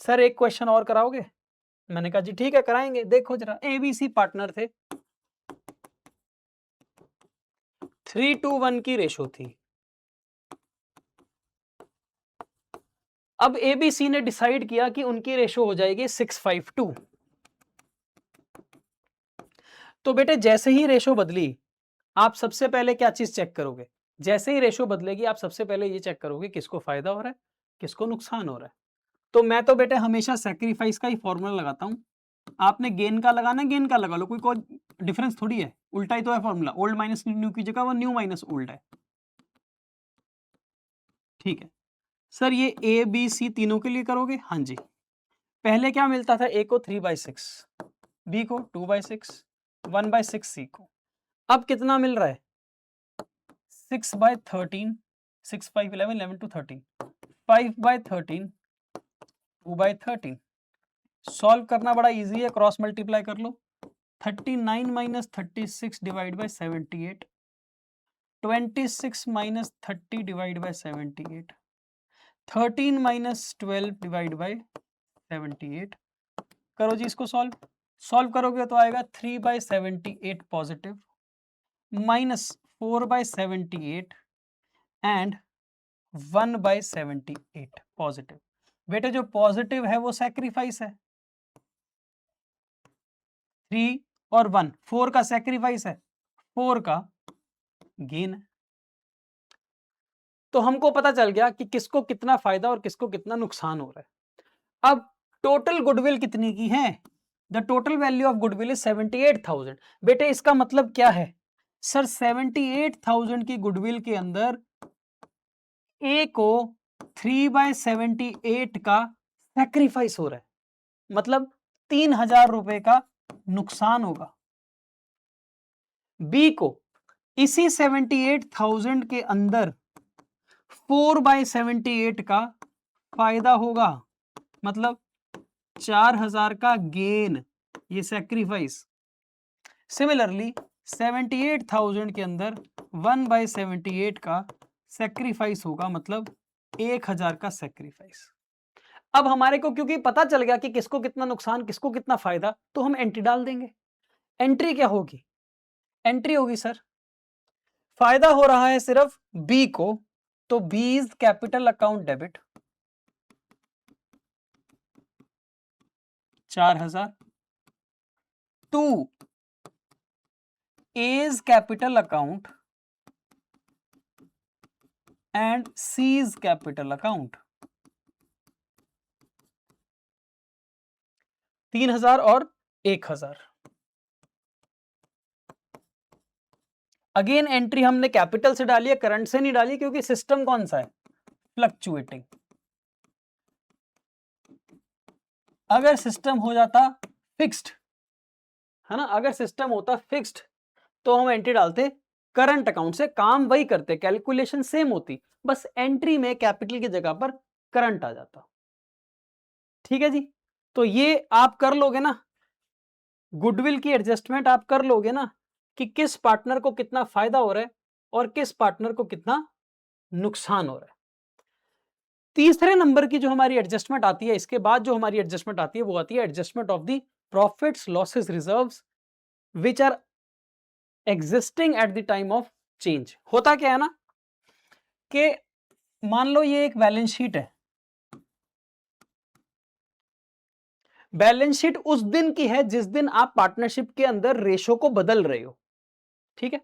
सर एक क्वेश्चन और कराओगे? मैंने कहा जी ठीक है कराएंगे। देखो जरा, ABC पार्टनर थे, 3:1 की रेशो थी। अब ABC ने डिसाइड किया कि उनकी रेशो हो जाएगी 6:5:2। तो बेटे जैसे ही रेशो बदली, आप सबसे पहले क्या चीज चेक करोगे? जैसे ही रेशो बदलेगी आप सबसे पहले ये चेक करोगे किसको फायदा हो रहा है किसको नुकसान हो रहा है। तो मैं तो बेटे हमेशा सैक्रिफाइस का ही फॉर्मूला लगाता हूं। आपने गेन का लगाना, गेन का लगा लो, कोई डिफरेंस थोड़ी है, उल्टा ही तो है फॉर्मूला। ओल्ड माइनस न्यू की जगह वो न्यू माइनस ओल्ड है। ठीक है सर, ये ABC तीनों के लिए करोगे? हाँ जी। पहले क्या मिलता था? A को 3/6, B को 2/6, 1/6 C को। अब कितना मिल रहा है? 6/13, 6, 5, 11, 11 to 13, 5/13, 2/13। सॉल्व करना बड़ा इजी है, क्रॉस मल्टीप्लाई कर लो। 39 - 36 divide by 78, 26 minus 30 divide by 78, 13 minus 12 divide by 78। करो जी इसको सॉल्व करोगे तो आएगा 3 by 78 positive minus 4 by 78 and 1 by 78 positive. बेटे जो पॉजिटिव है वो सैक्रिफाइस है, 3 और 1, 4 का सैक्रिफाइस है, 4 का गेन है। तो हमको पता चल गया कि किसको कितना फायदा और किसको कितना नुकसान हो रहा है। अब टोटल गुडविल कितनी की है? The total value of goodwill is 78,000। बेटे इसका मतलब क्या है सर? 78,000 की गुडविल के अंदर ए को 3 बाय 78 का सैक्रिफाइस हो रहा है, मतलब 3,000 रुपए का नुकसान होगा। बी को इसी 78,000 के अंदर 4 बाय 78 का फायदा होगा, मतलब 4,000 का गेन, ये सैक्रिफाइस। सिमिलरली 78,000 के अंदर 1 बाय 78 का सैक्रिफाइस होगा, मतलब 1,000 का सैक्रिफाइस। अब हमारे को क्योंकि पता चल गया कि किसको कितना नुकसान किसको कितना फायदा, तो हम एंट्री डाल देंगे। एंट्री क्या होगी? एंट्री होगी सर फायदा हो रहा है सिर्फ बी को, तो B is capital account debit 4,000 to A's capital account and C's capital account 3,000 और 1,000। अगेन एंट्री हमने कैपिटल से डाली है, करंट से नहीं डाली, क्योंकि सिस्टम कौन सा है? फ्लक्चुएटिंग। अगर सिस्टम हो जाता फिक्स्ड, है ना, अगर सिस्टम होता फिक्स्ड तो हम एंट्री डालते करंट अकाउंट से, काम वही करते, कैलकुलेशन सेम होती, बस एंट्री में कैपिटल की जगह पर करंट आ जाता। ठीक है जी, तो ये आप कर लोगे ना, गुडविल की एडजस्टमेंट आप कर लोगे ना कि किस पार्टनर को कितना फायदा हो रहा है और किस पार्टनर को कितना नुकसान हो रहा है। तीसरे नंबर की जो हमारी एडजस्टमेंट आती है, इसके बाद जो हमारी एडजस्टमेंट आती है वो आती है adjustment of the profits losses reserves which are existing at the time of change. होता क्या है ना कि मान लो ये एक बैलेंस शीट है, बैलेंस शीट उस दिन की है जिस दिन आप पार्टनरशिप के अंदर रेशो को बदल रहे हो। ठीक है,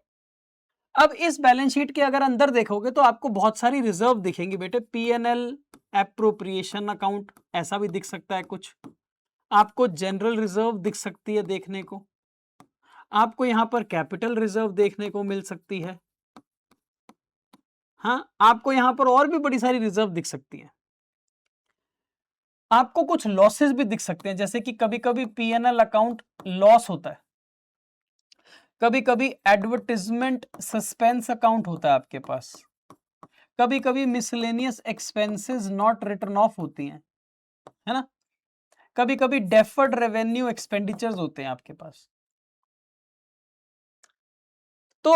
अब इस बैलेंस शीट के अगर अंदर देखोगे तो आपको बहुत सारी रिजर्व दिखेंगी बेटे, पीएनएल एप्रोप्रिएशन अकाउंट ऐसा भी दिख सकता है, कुछ आपको जनरल रिजर्व दिख सकती है देखने को, आपको यहां पर कैपिटल रिजर्व देखने को मिल सकती है, हाँ आपको यहां पर और भी बड़ी सारी रिजर्व दिख सकती है। आपको कुछ लॉसेस भी दिख सकते हैं, जैसे कि कभी कभी पीएनएल अकाउंट लॉस होता है, कभी कभी एडवर्टाइजमेंट सस्पेंस अकाउंट होता है आपके पास, कभी कभी miscellaneous expenses not return of होती हैं, है ना, कभी कभी डेफर्ड रेवेन्यू एक्सपेंडिचर्स होते हैं आपके पास। तो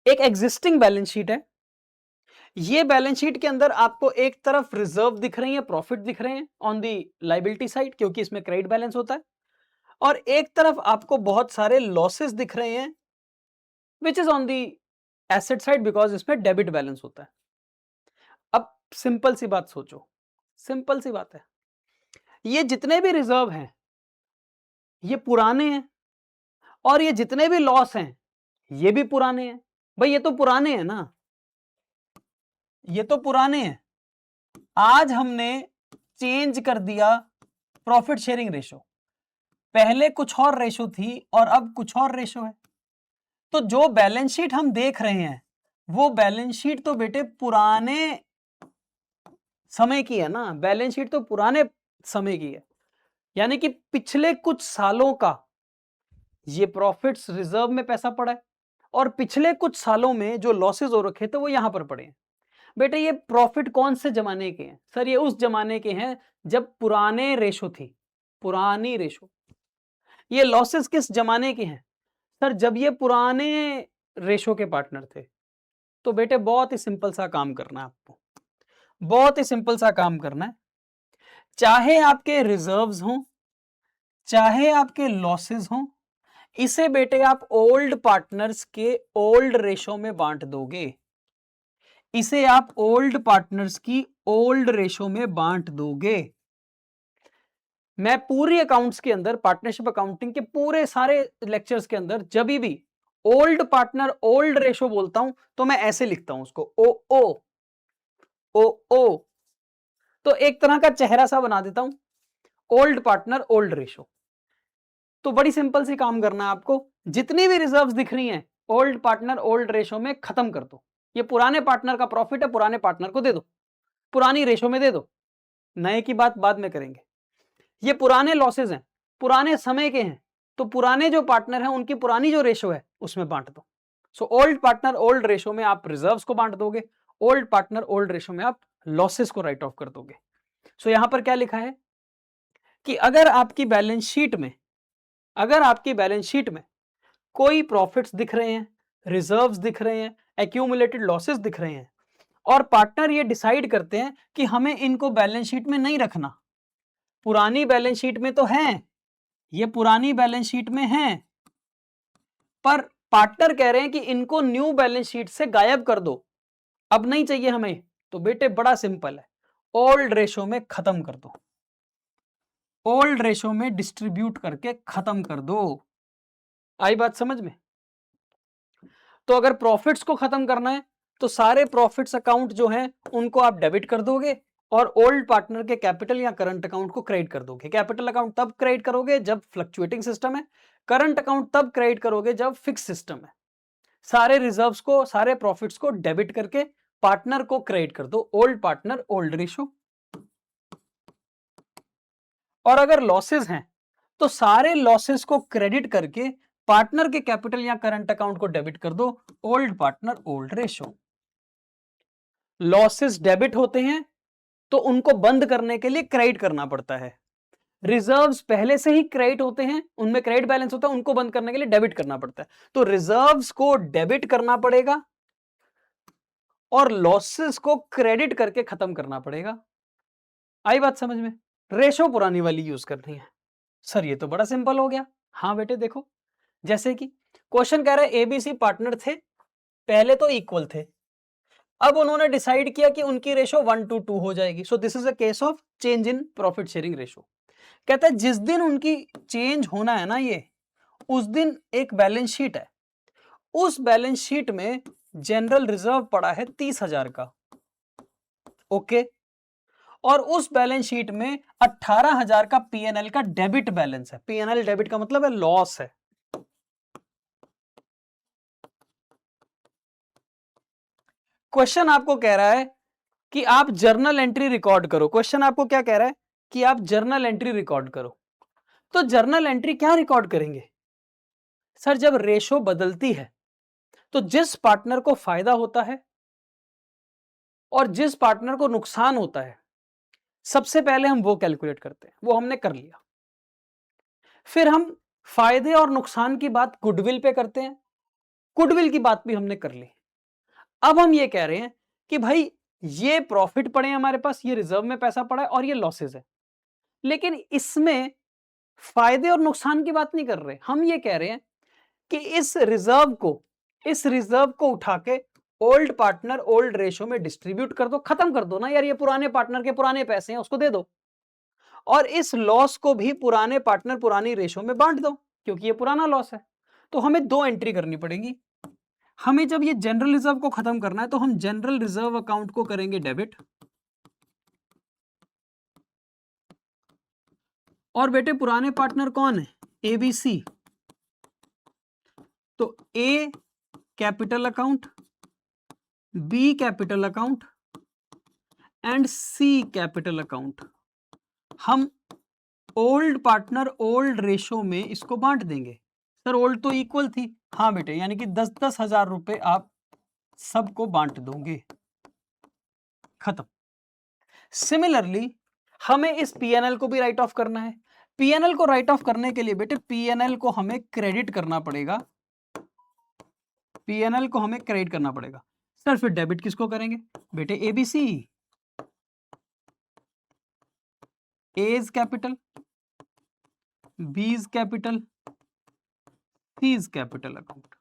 एक एग्जिस्टिंग बैलेंस शीट है, ये बैलेंस शीट के अंदर आपको एक तरफ रिजर्व दिख रही है, प्रॉफिट दिख रहे हैं ऑन दी लायबिलिटी साइड, क्योंकि इसमें क्रेडिट बैलेंस होता है, और एक तरफ आपको बहुत सारे लॉसेस दिख रहे हैं which is on the asset side, because इसमें डेबिट बैलेंस होता है। अब सिंपल सी बात सोचो, सिंपल सी बात है, ये जितने भी रिजर्व हैं ये पुराने हैं, और ये जितने भी लॉस हैं ये भी पुराने हैं। भाई ये तो पुराने हैं ना, ये तो पुराने हैं। आज हमने चेंज कर दिया प्रॉफिट शेयरिंग रेशो, पहले कुछ और रेशो थी और अब कुछ और रेशो है। तो जो बैलेंस शीट हम देख रहे हैं वो बैलेंस शीट तो बेटे पुराने समय की है ना, बैलेंस शीट तो पुराने समय की है, यानी कि पिछले कुछ सालों का ये प्रॉफिट्स रिजर्व में पैसा पड़ा है, और पिछले कुछ सालों में जो लॉसेस हो रखे थे वो यहां पर पड़े हैं। बेटे ये प्रॉफिट कौन से जमाने के हैं? सर ये उस जमाने के हैं जब पुराने रेशो थी, पुरानी रेशो। ये लॉसेस किस जमाने के हैं? सर जब ये पुराने रेशो के पार्टनर थे, तो बेटे बहुत ही सिंपल सा काम करना है आपको, बहुत ही सिंपल सा काम करना है। चाहे आपके रिजर्व्स हों, चाहे आपके लॉसेस हों, इसे बेटे आप ओल्ड पार्टनर्स के ओल्ड रेशो में बांट दोगे। इसे आप ओल्ड पार्टनर्स की ओल्ड रेशो में बांट दोगे। मैं पूरी अकाउंट्स के अंदर, पार्टनरशिप अकाउंटिंग के पूरे सारे लेक्चर्स के अंदर जब भी ओल्ड पार्टनर ओल्ड रेशो बोलता हूं तो मैं ऐसे लिखता हूं उसको, ओ ओ ओ ओ। तो एक तरह का चेहरा सा बना देता हूं, ओल्ड पार्टनर ओल्ड रेशो। तो बड़ी सिंपल सी काम करना है आपको, जितनी भी रिजर्व्स दिख रही हैं ओल्ड पार्टनर ओल्ड रेशो में खत्म कर दो। ये पुराने पार्टनर का प्रॉफिट है, पुराने पार्टनर को दे दो, पुरानी रेशो में दे दो, नए की बात बाद में करेंगे। ये पुराने लॉसेस हैं, पुराने समय के हैं, तो पुराने जो पार्टनर हैं उनकी पुरानी जो रेशो है उसमें बांट दो। So old partner old ratio में आप रिजर्व्स को बांट दोगे, ओल्ड पार्टनर ओल्ड रेशो में आप लॉसेस को राइट ऑफ कर दोगे। सो यहां पर क्या लिखा है कि अगर आपकी बैलेंस शीट में, अगर आपकी बैलेंस शीट में कोई प्रॉफिट्स दिख रहे हैं, रिजर्व्स दिख रहे हैं, एक्यूमुलेटेड लॉसेस दिख रहे हैं, और पार्टनर ये डिसाइड करते हैं कि हमें इनको बैलेंस शीट में नहीं रखना, पुरानी बैलेंस शीट में तो हैं, ये पुरानी बैलेंस शीट में हैं, पर पार्टनर कह रहे हैं कि इनको न्यू बैलेंस शीट से गायब कर दो, अब नहीं चाहिए हमें, तो बेटे बड़ा सिंपल है, ओल्ड रेशो में खत्म कर दो, ओल्ड रेशो में डिस्ट्रीब्यूट करके खत्म कर दो। आई बात समझ में? तो अगर प्रॉफिट्स को खत्म करना है तो सारे प्रॉफिट्स अकाउंट जो हैं उनको आप डेबिट कर दोगे और ओल्ड पार्टनर के कैपिटल या करंट अकाउंट को क्रेडिट कर दोगे। कैपिटल अकाउंट तब क्रेडिट करोगे जब फ्लक्चुएटिंग सिस्टम है, करंट अकाउंट तब क्रेडिट करोगे जब फिक्स सिस्टम है। सारे रिजर्व्स को, सारे प्रॉफिट्स को डेबिट करके पार्टनर को क्रेडिट कर दो, ओल्ड पार्टनर ओल्ड रेशो। और अगर लॉसेस हैं तो सारे लॉसेस को क्रेडिट करके पार्टनर के कैपिटल या करंट अकाउंट को डेबिट कर दो, old partner old ratio. Losses debit होते हैं तो उनको बंद करने के लिए क्रेडिट करना पड़ता है, रिजर्व्स पहले से ही क्रेडिट होते हैं, उनमें क्रेडिट बैलेंस होता है, उनको बंद करने के लिए डेबिट करना पड़ता है। तो रिजर्व्स को डेबिट करना पड़ेगा और लॉसेस को क्रेडिट करके खत्म करना पड़ेगा। आई बात समझ में? रेशो पुरानी वाली यूज करनी है। सर ये तो बड़ा सिंपल हो गया। हाँ बेटे देखो, जैसे कि क्वेश्चन कह रहा है एबीसी पार्टनर थे, पहले तो इक्वल थे, अब उन्होंने डिसाइड किया कि उनकी रेशो 1:2 हो जाएगी। सो this is a case of change in profit sharing ratio. कहता है जिस दिन उनकी चेंज होना है ना, ये उस दिन एक बैलेंस शीट है, उस बैलेंस शीट में जनरल रिजर्व पड़ा है 30,000 का, ओके, और उस बैलेंस शीट में 18,000 का पीएनएल का डेबिट बैलेंस है। पीएनएल डेबिट का मतलब है लॉस है। क्वेश्चन आपको कह रहा है कि आप जर्नल एंट्री रिकॉर्ड करो। क्वेश्चन आपको क्या कह रहा है कि आप जर्नल एंट्री रिकॉर्ड करो। तो जर्नल एंट्री क्या रिकॉर्ड करेंगे? सर जब रेशो बदलती है तो जिस पार्टनर को फायदा होता है और जिस पार्टनर को नुकसान होता है, सबसे पहले हम वो कैलकुलेट करते हैं। वो हमने कर लिया। फिर हम फायदे और नुकसान की बात गुडविल पे करते हैं, गुडविल की बात भी हमने कर ली। अब हम ये कह रहे हैं कि भाई ये प्रॉफिट पड़े हैं हमारे पास, ये रिजर्व में पैसा पड़ा है और ये लॉसेस है, लेकिन इसमें फायदे और नुकसान की बात नहीं कर रहे। हम ये कह रहे हैं कि इस रिजर्व को उठा के ओल्ड पार्टनर ओल्ड रेशो में डिस्ट्रीब्यूट कर दो, खत्म कर दो ना यार, ये पुराने पार्टनर के पुराने पैसे हैं, उसको दे दो। और इस लॉस को भी पुराने पार्टनर पुरानी रेशो में बांट दो, क्योंकि ये पुराना लॉस है। तो हमें दो एंट्री करनी पड़ेगी। हमें जब ये जनरल रिजर्व को खत्म करना है तो हम जनरल रिजर्व अकाउंट को करेंगे डेबिट, और बेटे पुराने पार्टनर कौन है? एबीसी। तो A capital account, B capital account and C capital account, हम ओल्ड पार्टनर ओल्ड रेशो में इसको बांट देंगे। सर ओल्ड तो इक्वल थी, हाँ बेटे, यानी कि 10-10 हजार रुपए आप सबको बांट दोगे, खत्म। सिमिलरली हमें इस पीएनएल को भी राइट ऑफ करना है। पीएनएल को राइट ऑफ करने के लिए बेटे पीएनएल को हमें क्रेडिट करना पड़ेगा, पीएनएल को हमें क्रेडिट करना पड़ेगा। सर फिर डेबिट किसको करेंगे बेटे, ABC, A is capital, B is capital, C is capital account.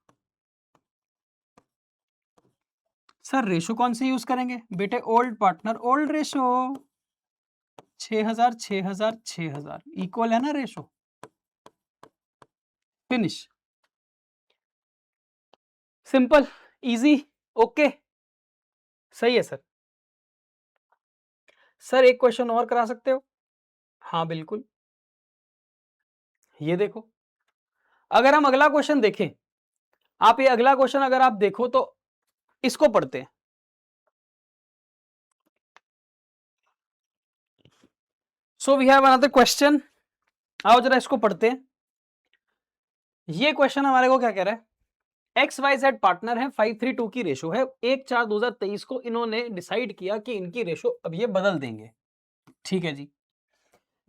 Sir ratio कौन से यूज करेंगे बेटे, old partner old ratio, 6000 6000 6000 equal है ना ratio, finish, simple, easy, okay, सही है सर। सर एक क्वेश्चन और करा सकते हो? हाँ बिल्कुल, ये देखो, अगर हम अगला क्वेश्चन देखें, आप ये अगला क्वेश्चन अगर आप देखो तो इसको पढ़ते हैं। So we have another question, आओ जरा इसको पढ़ते हैं। ये क्वेश्चन हमारे को क्या कह रहा है, एक्स वाई जेड पार्टनर है, 5:3:2 की रेशो है, 1/4/2023 को इन्होंने डिसाइड किया कि इनकी रेशो अब ये बदल देंगे। ठीक है जी,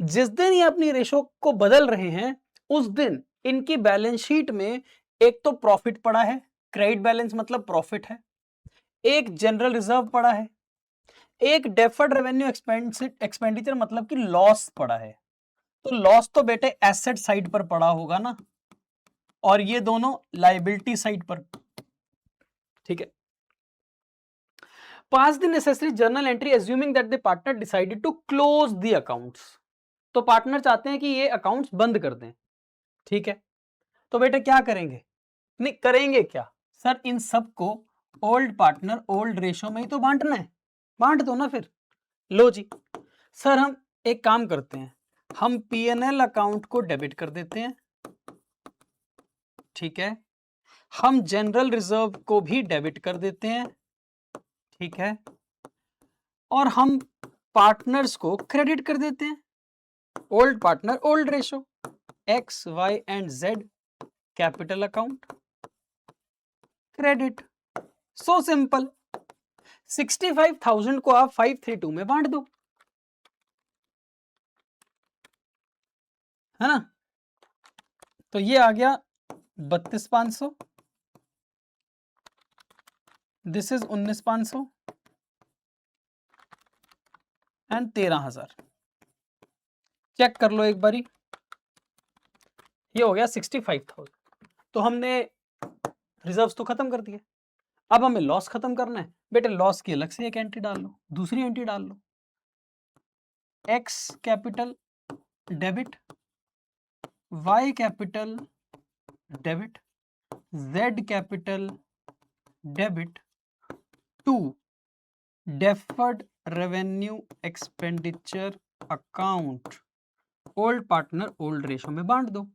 जिस दिन ये अपनी रेशो को बदल रहे हैं उस दिन इनकी बैलेंस शीट में एक तो प्रॉफिट पड़ा है, क्रेडिट बैलेंस मतलब प्रॉफिट है, एक जनरल रिजर्व पड़ा है, एक डेफर्ड रेवेन्यू एक्सपेंडिचर मतलब कि लॉस पड़ा है। तो लॉस तो बेटे एसेट साइड पर पड़ा होगा ना, और ये दोनों लायबिलिटी साइड पर। ठीक है, pass the necessary journal entry assuming that the partner decided to close the accounts. तो पार्टनर चाहते हैं कि ये अकाउंट्स बंद कर दें। ठीक है, तो बेटे क्या करेंगे, नहीं करेंगे क्या सर, इन सबको ओल्ड पार्टनर ओल्ड रेशो में ही तो बांटना है, बांट दो ना फिर। लो जी सर, हम एक काम करते हैं, हम पीएनएल अकाउंट को डेबिट कर देते हैं। ठीक है, हम जनरल रिजर्व को भी डेबिट कर देते हैं। ठीक है, और हम पार्टनर्स को क्रेडिट कर देते हैं, old partner old ratio, X Y and Z capital account credit. So simple, 65,000 को आप 532 में बांट दो, है ना। तो ये आ गया 32,500, दिस इज 19,500 एंड 13,000। चेक कर लो एक बारी, ये हो गया 65,000। तो हमने रिजर्व्स तो खत्म कर दिए, अब हमें लॉस खत्म करना है। बेटे लॉस की अलग से एक एंट्री डाल लो, दूसरी एंट्री डाल लो, X capital debit, Y capital debit, Z capital debit to deferred revenue expenditure account old partner old ratio में बांट दो।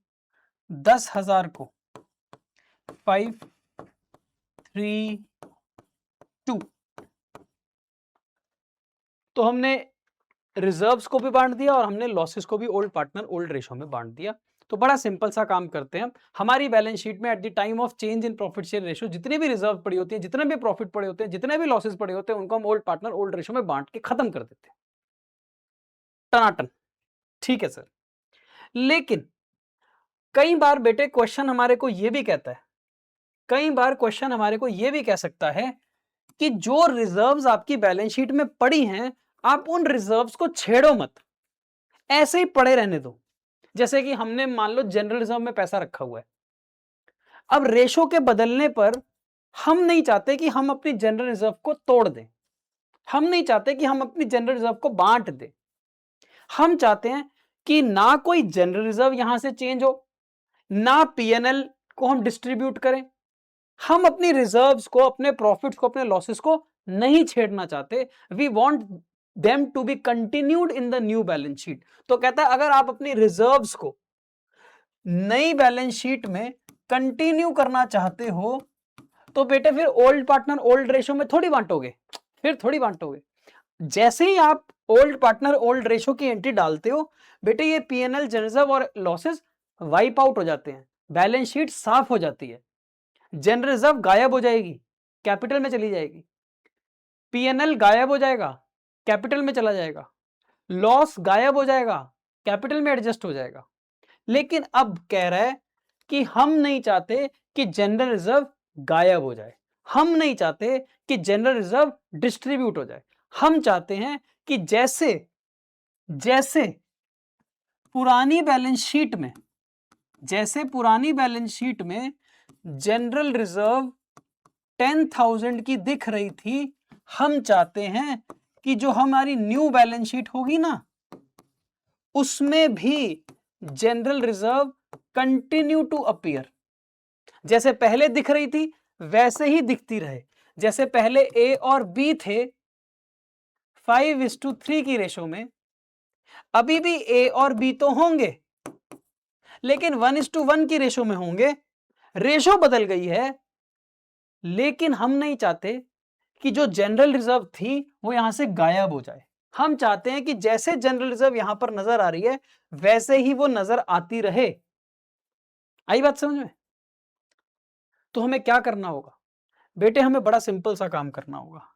10,000 को 532, तो हमने रिजर्व्स को भी बांट दिया और हमने लॉसेस को भी ओल्ड पार्टनर ओल्ड रेशो में बांट दिया। तो बड़ा सिंपल सा काम करते हैं, हमारी बैलेंस शीट में eight the time of change in profit share ratio जितनी भी रिजर्व पड़ी होती है, जितने भी प्रॉफिट पड़े होते हैं, जितने भी लॉसेस पड़े होते हैं, उनको हम ओल्ड पार्टनर ओल्ड रेशो में बांट के खत्म कर देते हैं, टनाटन। ठीक है सर, लेकिन कई बार बेटे क्वेश्चन हमारे को यह भी कहता है, कई बार क्वेश्चन हमारे को यह भी कह सकता है कि जो रिजर्व्स आपकी बैलेंस शीट में पड़ी हैं, आप उन रिजर्व्स को छेड़ो मत, ऐसे ही पड़े रहने दो। जैसे कि हमने मान लो जनरल रिजर्व में पैसा रखा हुआ है, अब रेशो के बदलने पर हम नहीं चाहते कि हम अपनी जनरल रिजर्व को तोड़ दें, हम नहीं चाहते कि हम अपनी जनरल रिजर्व को बांट दें, हम चाहते हैं कि ना कोई जनरल रिजर्व यहां से चेंज हो, ना पीएनएल को हम डिस्ट्रीब्यूट करें, हम अपनी रिजर्व्स को, अपने प्रॉफिट्स को, अपने लॉसेस को नहीं छेड़ना चाहते। We want them to be continued in the new balance sheet. तो कहता है अगर आप अपनी रिजर्व्स को नई बैलेंस शीट में कंटिन्यू करना चाहते हो तो बेटे फिर ओल्ड पार्टनर ओल्ड रेशो में थोड़ी बांटोगे, फिर थोड़ी बांटोगे। जैसे ही आप ओल्ड पार्टनर ओल्ड रेशो की एंट्री डालते हो बेटे, ये पीएनएल रिजर्व और लॉसेस वाइप आउट हो जाते हैं, बैलेंस शीट साफ हो जाती है, जनरल रिजर्व गायब हो जाएगी, कैपिटल में चली जाएगी, पीएनएल गायब हो जाएगा, कैपिटल में चला जाएगा, लॉस गायब हो जाएगा, कैपिटल में एडजस्ट हो जाएगा। लेकिन अब कह रहा है कि हम नहीं चाहते कि जनरल रिजर्व गायब हो जाए, हम नहीं चाहते कि जनरल रिजर्व डिस्ट्रीब्यूट हो जाए। हम चाहते हैं कि जैसे जैसे पुरानी बैलेंस शीट में जनरल रिजर्व 10,000 की दिख रही थी, हम चाहते हैं कि जो हमारी न्यू बैलेंस शीट होगी ना, उसमें भी general reserve continue to appear. जैसे पहले दिख रही थी वैसे ही दिखती रहे। जैसे पहले ए और बी थे 5:3 की रेशो में, अभी भी ए और बी तो होंगे, लेकिन 1:1 की रेशो में होंगे। रेशो बदल गई है, लेकिन हम नहीं चाहते कि जो जनरल रिजर्व थी वो यहां से गायब हो जाए। हम चाहते हैं कि जैसे जनरल रिजर्व यहां पर नजर आ रही है वैसे ही वो नजर आती रहे। आई बात समझ में? तो हमें क्या करना होगा बेटे? हमें बड़ा सिंपल सा काम करना होगा।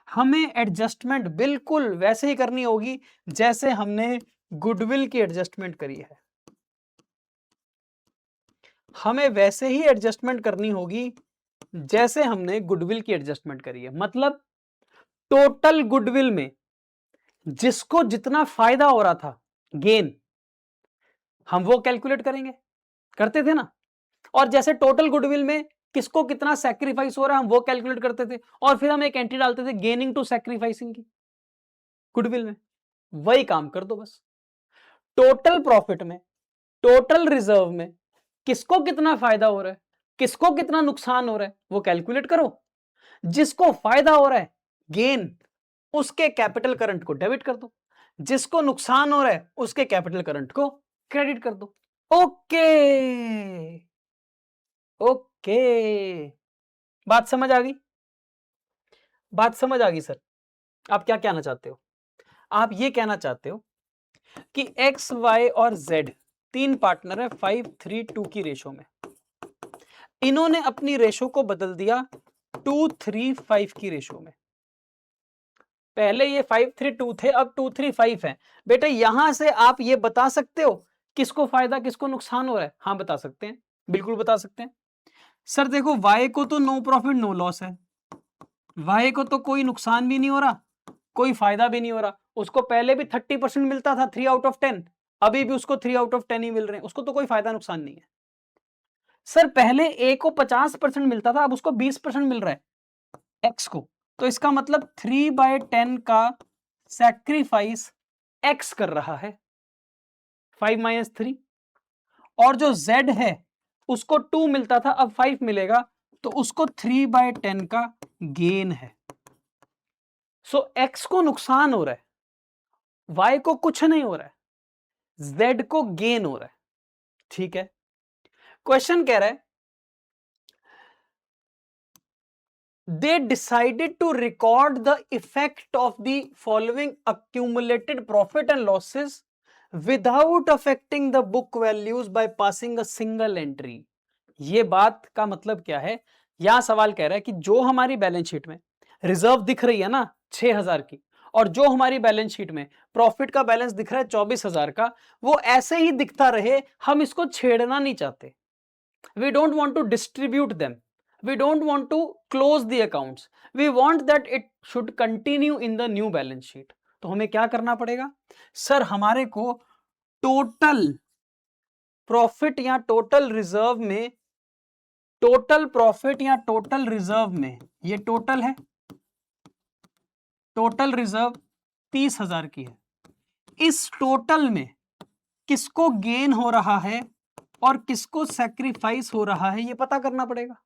हमें एडजस्टमेंट बिल्कुल वैसे ही करनी होगी जैसे हमने गुडविल की एडजस्टमेंट करी है। हमें वैसे ही एडजस्टमेंट करनी होगी जैसे हमने गुडविल की एडजस्टमेंट करी है। मतलब टोटल गुडविल में जिसको जितना फायदा हो रहा था, गेन, हम वो कैलकुलेट करेंगे, करते थे ना। और जैसे टोटल गुडविल में किसको कितना सैक्रिफाइस हो रहा है हम वो कैलकुलेट करते थे, और फिर हम एक एंट्री डालते थे गेनिंग टू सैक्रिफाइसिंग की गुडविल में। वही काम कर दो बस। टोटल प्रॉफिट में, टोटल रिजर्व में किसको कितना फायदा हो रहा है, किसको कितना नुकसान हो रहा है, वो कैलकुलेट करो। जिसको फायदा हो रहा है, गेन, उसके कैपिटल करंट को डेबिट कर दो। जिसको नुकसान हो रहा है उसके कैपिटल करंट को क्रेडिट कर दो। ओके ओके, बात समझ आ गई? बात समझ आ गई सर? आप क्या कहना चाहते हो? आप ये कहना चाहते हो कि एक्स, वाई और जेड तीन पार्टनर है 5:3:2 की रेशो में। इन्होंने अपनी रेशो को बदल दिया 2:3:5 की रेशो में। पहले ये 5:3:2 थे, अब 2:3:5 है। बेटे यहां से आप ये बता सकते हो किसको फायदा किसको नुकसान हो रहा है? हाँ बता सकते हैं, बिल्कुल बता सकते हैं। सर देखो, वाई को तो नो प्रॉफिट नो लॉस है, वाई को तो कोई नुकसान भी नहीं हो रहा, कोई फायदा भी नहीं हो रहा। उसको पहले भी 30% मिलता था, 3/10, अभी भी उसको 3/10 ही मिल रहे हैं, उसको तो कोई फायदा नुकसान नहीं है। सर पहले ए को 50% मिलता था, अब उसको 20% मिल रहा है एक्स को, तो इसका मतलब 3/10 का सैक्रिफाइस एक्स कर रहा है, 5-3। और जो जेड है उसको 2 मिलता था, अब 5 मिलेगा, तो उसको 3/10 का गेन है। सो एक्स को नुकसान हो रहा है, वाई को कुछ नहीं हो रहा है, जेड को गेन हो रहा है। ठीक है, क्वेश्चन कह रहा है they decided to record the effect of the following accumulated profit and losses without affecting the book values by passing a single entry। ये बात का मतलब क्या है? यहां सवाल कह रहा है कि जो हमारी बैलेंस शीट में रिजर्व दिख रही है ना 6,000 की, और जो हमारी बैलेंस शीट में प्रॉफिट का बैलेंस दिख रहा है 24,000 का, वो ऐसे ही दिखता रहे, हम इसको छेड़ना नहीं चाहते। We don't want to distribute them. We don't want to close the accounts. We want that it should continue in the new balance sheet. तो हमें क्या करना पड़ेगा? सर हमारे को टोटल प्रॉफिट या टोटल रिजर्व में, टोटल प्रॉफिट या टोटल रिजर्व में, ये टोटल है, टोटल रिजर्व 30,000 की है। इस टोटल में किसको गेन हो रहा है और किसको सैक्रिफाइस हो रहा है ये पता करना पड़ेगा।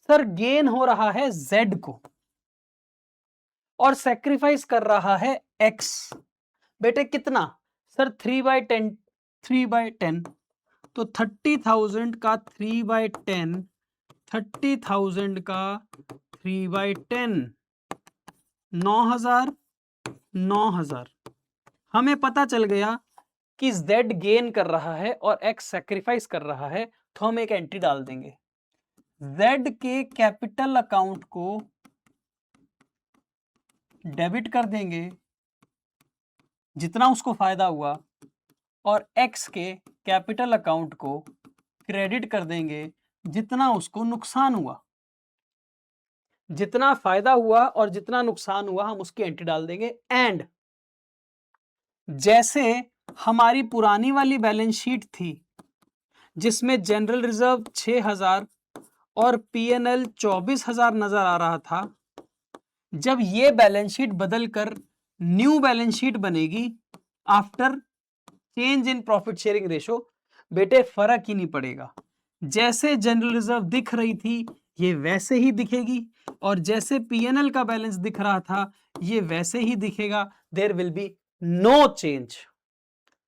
सर गेन हो रहा है जेड को और सैक्रिफाइस कर रहा है एक्स। बेटे कितना? सर 3/10, 3/10, तो 30,000 का 3/10, 30,000 का 3/10, 9,000, 9,000। हमें पता चल गया कि जेड गेन कर रहा है और एक्स सैक्रिफाइस कर रहा है, तो हम एक एंट्री डाल देंगे। जेड के कैपिटल अकाउंट को डेबिट कर देंगे जितना उसको फायदा हुआ, और एक्स के कैपिटल अकाउंट को क्रेडिट कर देंगे जितना उसको नुकसान हुआ। जितना फायदा हुआ और जितना नुकसान हुआ हम उसकी एंट्री डाल देंगे। एंड जैसे हमारी पुरानी वाली बैलेंस शीट थी जिसमें जनरल रिजर्व 6000 और पीएनएल 24000 नजर आ रहा था, जब ये बैलेंस शीट बदलकर न्यू बैलेंस शीट बनेगी after change in profit sharing ratio, बेटे फर्क ही नहीं पड़ेगा। जैसे जनरल रिजर्व दिख रही थी ये वैसे ही दिखेगी, और जैसे पीएनएल का बैलेंस दिख रहा था ये वैसे ही दिखेगा। There will be no change.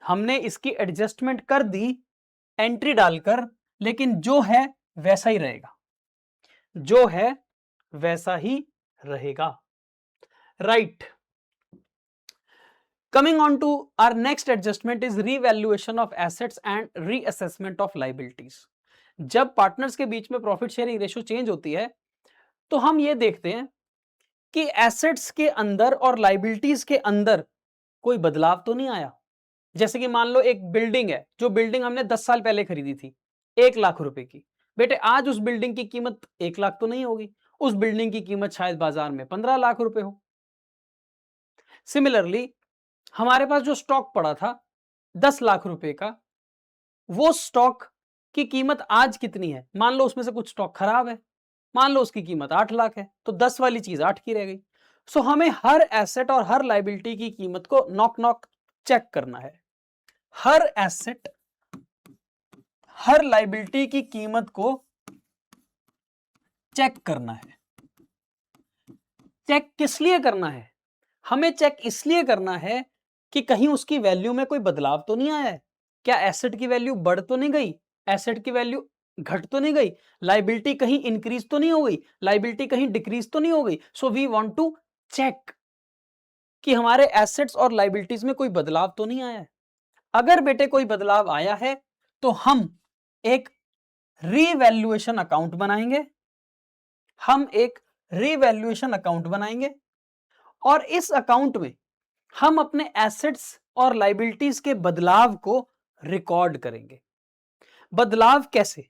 हमने इसकी एडजस्टमेंट कर दी एंट्री डालकर, लेकिन जो है वैसा ही रहेगा, जो है वैसा ही रहेगा। Right. Coming on to our next adjustment is revaluation of assets and reassessment of liabilities. जब पार्टनर्स के बीच में प्रॉफिट शेयरिंग रेशो चेंज होती है तो हम ये देखते हैं कि एसेट्स के अंदर और लाइबिलिटीज के अंदर कोई बदलाव तो नहीं आया। जैसे कि मान लो एक बिल्डिंग है, जो बिल्डिंग हमने 10 साल पहले खरीदी थी 1 लाख रुपए की, बेटे आज उस बिल्डिंग की कीमत 1 लाख तो नहीं होगी, उस बिल्डिंग की कीमत शायद बाजार में 15 लाख रुपए हो। सिमिलरली हमारे पास जो स्टॉक पड़ा था 10 लाख रुपए का, वो स्टॉक की कीमत आज कितनी है? मान लो उसमें से कुछ स्टॉक खराब है, मान लो उसकी कीमत 8 लाख है, तो 10 वाली चीज 8 की रह गई। सो हमें हर एसेट और हर लाइबिलिटी की कीमत को नॉक नॉक चेक करना है। हर एसेट हर लाइबिलिटी की कीमत को चेक करना है। चेक किस लिए करना है? हमें चेक इसलिए करना है कि कहीं उसकी वैल्यू में कोई बदलाव तो नहीं आया है। क्या एसेट की वैल्यू बढ़ तो नहीं गई, एसेट की वैल्यू घट तो नहीं गई, लाइबिलिटी कहीं इंक्रीज तो नहीं हो गई, लाइबिलिटी कहीं डिक्रीज तो नहीं हो गई। So we want to check कि हमारे एसेट्स और लाइबिलिटीज में कोई बदलाव तो नहीं आया है। अगर बेटे कोई बदलाव आया है तो हम एक रीवैल्यूएशन अकाउंट बनाएंगे, और इस अकाउंट में हम अपने एसेट्स और लाइबिलिटीज के बदलाव को रिकॉर्ड करेंगे। बदलाव कैसे?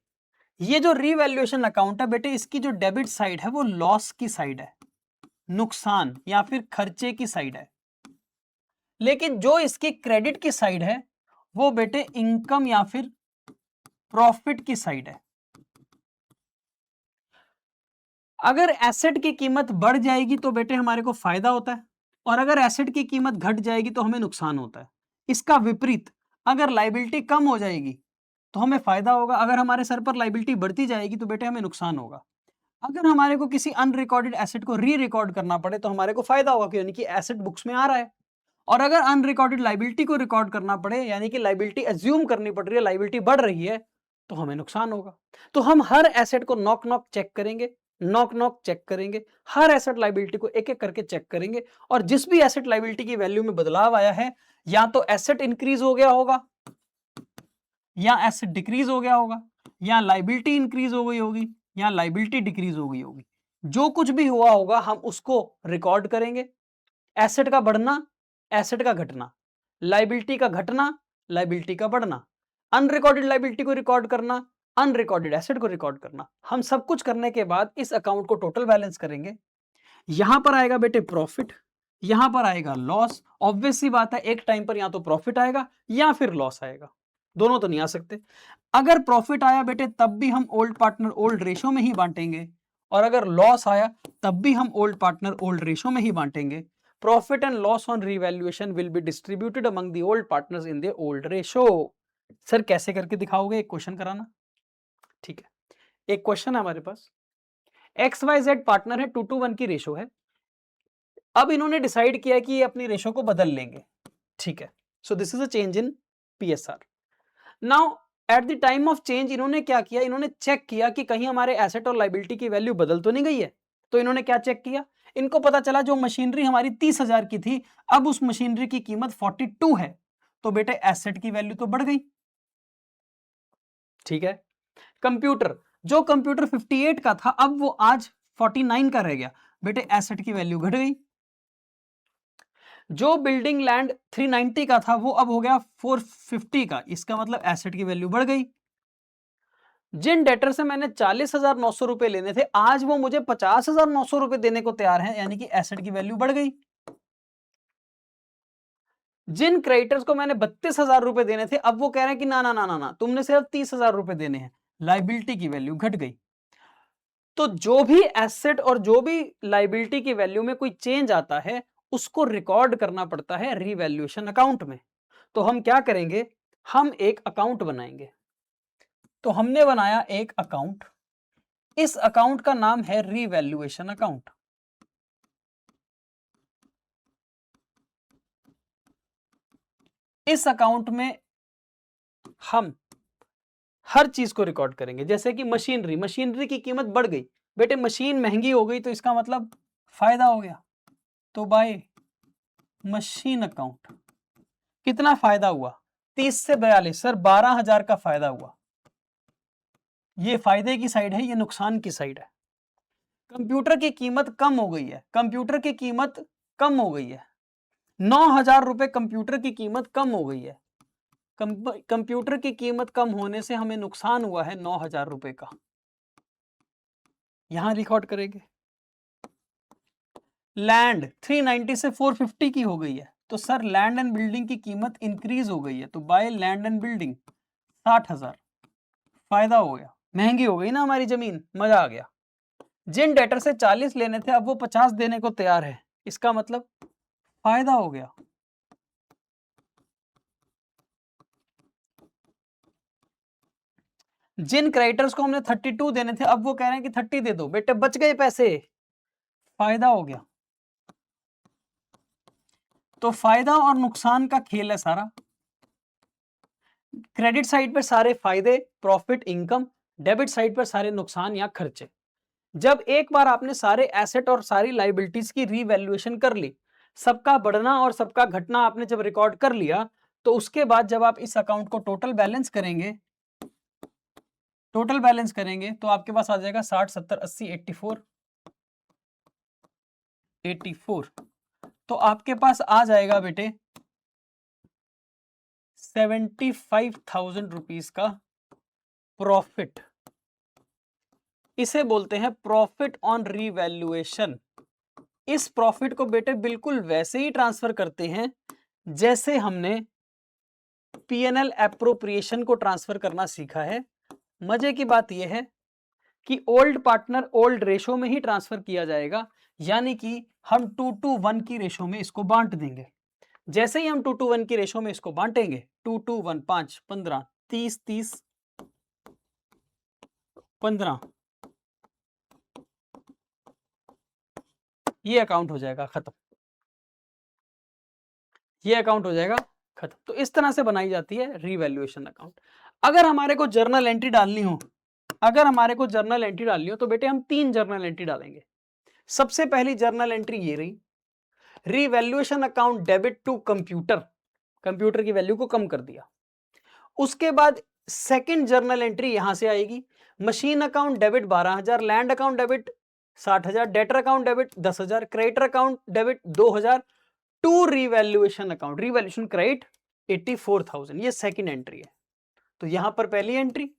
ये जो रीवैल्यूएशन अकाउंट है बेटे, इसकी जो डेबिट साइड है वो लॉस की साइड है, नुकसान या फिर खर्चे की साइड है, लेकिन जो इसकी क्रेडिट की साइड है वो बेटे इनकम या फिर प्रॉफिट की साइड है। अगर एसेट की कीमत बढ़ जाएगी तो बेटे हमारे को फायदा होता है, और अगर एसेट की कीमत घट जाएगी तो हमें नुकसान होता है। इसका विपरीत, अगर लाइबिलिटी कम हो जाएगी तो हमें फायदा होगा, अगर हमारे सर पर लाइबिलिटी बढ़ती जाएगी तो बेटे हमें नुकसान होगा। अगर हमारे को किसी अनरिकॉर्डेड एसेट को री रिकॉर्ड करना पड़े तो हमारे को फायदा होगा, यानी कि एसेट बुक्स में आ रहा है। और अगर अनरिकॉर्डेड लाइबिलिटी को रिकॉर्ड करना पड़े, यानी कि लाइबिलिटी एज्यूम करनी पड़ रही है, लाइबिलिटी बढ़ रही है, तो हमें नुकसान होगा। तो हम हर एसेट को नॉक नॉक चेक करेंगे, नॉक नॉक चेक करेंगे, हर एसेट लाइबिलिटी को एक एक करके चेक करेंगे, और जिस भी एसेट लाइबिलिटी की वैल्यू में बदलाव आया है, या तो एसेट इंक्रीज हो गया होगा, या एसेट डिक्रीज हो गया होगा, या लाइबिलिटी इंक्रीज हो गई होगी, या लाइबिलिटी डिक्रीज हो गई होगी, जो कुछ भी हुआ होगा हम उसको रिकॉर्ड करेंगे। एसेट का बढ़ना, एसेट का घटना, लाइबिलिटी का घटना, लाइबिलिटी का बढ़ना, अनरिकॉर्डेड लाइबिलिटी को रिकॉर्ड करना, अनरिकॉर्डेड एसेट को रिकॉर्ड करना। हम सब कुछ करने के बाद इस अकाउंट को टोटल बैलेंस करेंगे। यहां पर आएगा बेटे प्रॉफिट, यहां पर आएगा लॉस। ऑब्वियस सी बात है, एक टाइम पर या तो प्रॉफिट आएगा या फिर लॉस आएगा, दोनों तो नहीं आ सकते। अगर प्रॉफिट आया बेटे तब भी हम ओल्ड पार्टनर ओल्ड रेशो में ही बांटेंगे, और अगर लॉस आया तब भी हम ओल्ड पार्टनर ओल्ड रेशो में ही बांटेंगे। Profit and loss on revaluation will be distributed among the old partners in the old ratio. Sir कैसे करके दिखाओगे? एक क्वेश्चन कराना। ठीक है, एक क्वेश्चन है हमारे पास, XYZ पार्टनर है, 2:1 की रेशो है। अब इन्होंने डिसाइड किया कि ये अपनी रेशो को बदल लेंगे। ठीक है, सो this is a change in PSR। Now at the time of change इन्होंने क्या किया? इन्होंने चेक किया कि कहीं हमारे एसेट और लाइबिलिटी की वैल्यू बदल तो नहीं गई है। तो इन्होंने क्या चेक किया? इनको पता चला जो मशीनरी हमारी 30,000 की थी, अब उस मशीनरी की कीमत 42 है, तो बेटे एसेट की वैल्यू तो बढ़ गई। ठीक है, कंप्यूटर, जो कंप्यूटर 58 का था अब वो आज 49 का रह गया, बेटे एसेट की वैल्यू घट गई। जो बिल्डिंग लैंड 390 का था वो अब हो गया 450 का, इसका मतलब एसेट की वैल्यू बढ़ गई। जिन डेटर से मैंने 40,900 रुपए लेने थे, आज वो मुझे 50,900 रुपए देने को तैयार हैं, यानी कि एसेट की वैल्यू बढ़ गई। जिन क्रेडिटर्स को मैंने 32,000 रुपए देने थे, अब वो कह रहे हैं कि ना ना ना ना ना, तुमने सिर्फ 30,000 रुपए देने हैं, लाइबिलिटी की वैल्यू घट गई। तो जो भी एसेट और जो भी लाइबिलिटी की वैल्यू में कोई चेंज आता है, उसको रिकॉर्ड करना पड़ता है रीवैल्यूएशन अकाउंट में। तो हम क्या करेंगे, हम एक अकाउंट बनाएंगे। तो हमने बनाया एक अकाउंट, इस अकाउंट का नाम है रीवैल्यूएशन अकाउंट। इस अकाउंट में हम हर चीज को रिकॉर्ड करेंगे, जैसे कि मशीनरी की कीमत बढ़ गई, बेटे मशीन महंगी हो गई तो इसका मतलब फायदा हो गया। तो बाय मशीन अकाउंट कितना फायदा हुआ, 30 से 42, सर 12,000 का फायदा हुआ। ये फायदे की साइड है, ये नुकसान की साइड है। कंप्यूटर की कीमत कम हो गई है, कंप्यूटर की कीमत कम हो गई है, 9,000 रुपए कंप्यूटर की कीमत कम हो गई है। कंप्यूटर की कीमत कम होने से हमें नुकसान हुआ है 9,000 रुपए का, यहां रिकॉर्ड करेंगे। लैंड 390 से 450 की हो गई है, तो सर लैंड एंड बिल्डिंग की कीमत इंक्रीज हो गई है, तो बाय लैंड एंड बिल्डिंग 60,000, फायदा हो गया, महंगी हो गई ना हमारी जमीन, मजा आ गया। जिन डेटर से 40 लेने थे, अब वो 50 देने को तैयार है, इसका मतलब फायदा हो गया। जिन क्रेडिटर्स को हमने 32 देने थे, अब वो कह रहे हैं कि 30 दे दो, बेटे बच गए पैसे, फायदा हो गया। तो फायदा और नुकसान का खेल है सारा। क्रेडिट साइड पर सारे फायदे, प्रॉफिट, इनकम, डेबिट साइड पर सारे नुकसान या खर्चे। जब एक बार आपने सारे एसेट और सारी लाइबिलिटीज की रीवैल्यूएशन कर ली, सबका बढ़ना और सबका घटना आपने जब रिकॉर्ड कर लिया, तो उसके बाद जब आप इस अकाउंट को टोटल बैलेंस करेंगे, तो आपके पास आ जाएगा 60, 70, 80, 84। तो आपके पास आ जाएगा बेटे 75,000 रुपीज का प्रॉफिट। इसे बोलते हैं प्रॉफिट ऑन रीवैल्यूएशन। इस प्रॉफिट को बेटे बिल्कुल वैसे ही ट्रांसफर करते हैं जैसे हमने पीएनएल एप्रोप्रिएशन को ट्रांसफर करना सीखा है। मजे की बात यह है कि ओल्ड पार्टनर ओल्ड रेशो में ही ट्रांसफर किया जाएगा, यानी कि हम 2:1 की रेशो में इसको बांट देंगे। जैसे ही हम 2:1 की रेशो में इसको बांटेंगे, 2:1, 5, 15, 30, 30, 15, ये अकाउंट हो जाएगा खत्म, ये अकाउंट हो जाएगा खत्म। तो इस तरह से बनाई जाती है रीवैल्यूएशन अकाउंट। अगर हमारे को जर्नल एंट्री डालनी हो, तो बेटे हम 3 जर्नल एंट्री डालेंगे। सबसे पहली जर्नल एंट्री ये रही, revaluation account debit to computer, computer की वैल्यू को कम कर दिया। उसके बाद सेकंड जर्नल एंट्री यहां से आएगी, machine account debit 12,000, land account debit 60,000, debtor account debit 10,000, creditor account debit 2,000, to revaluation account, revaluation credit 84,000। ये सेकंड एंट्री है। तो यहां पर पहली एंट्री,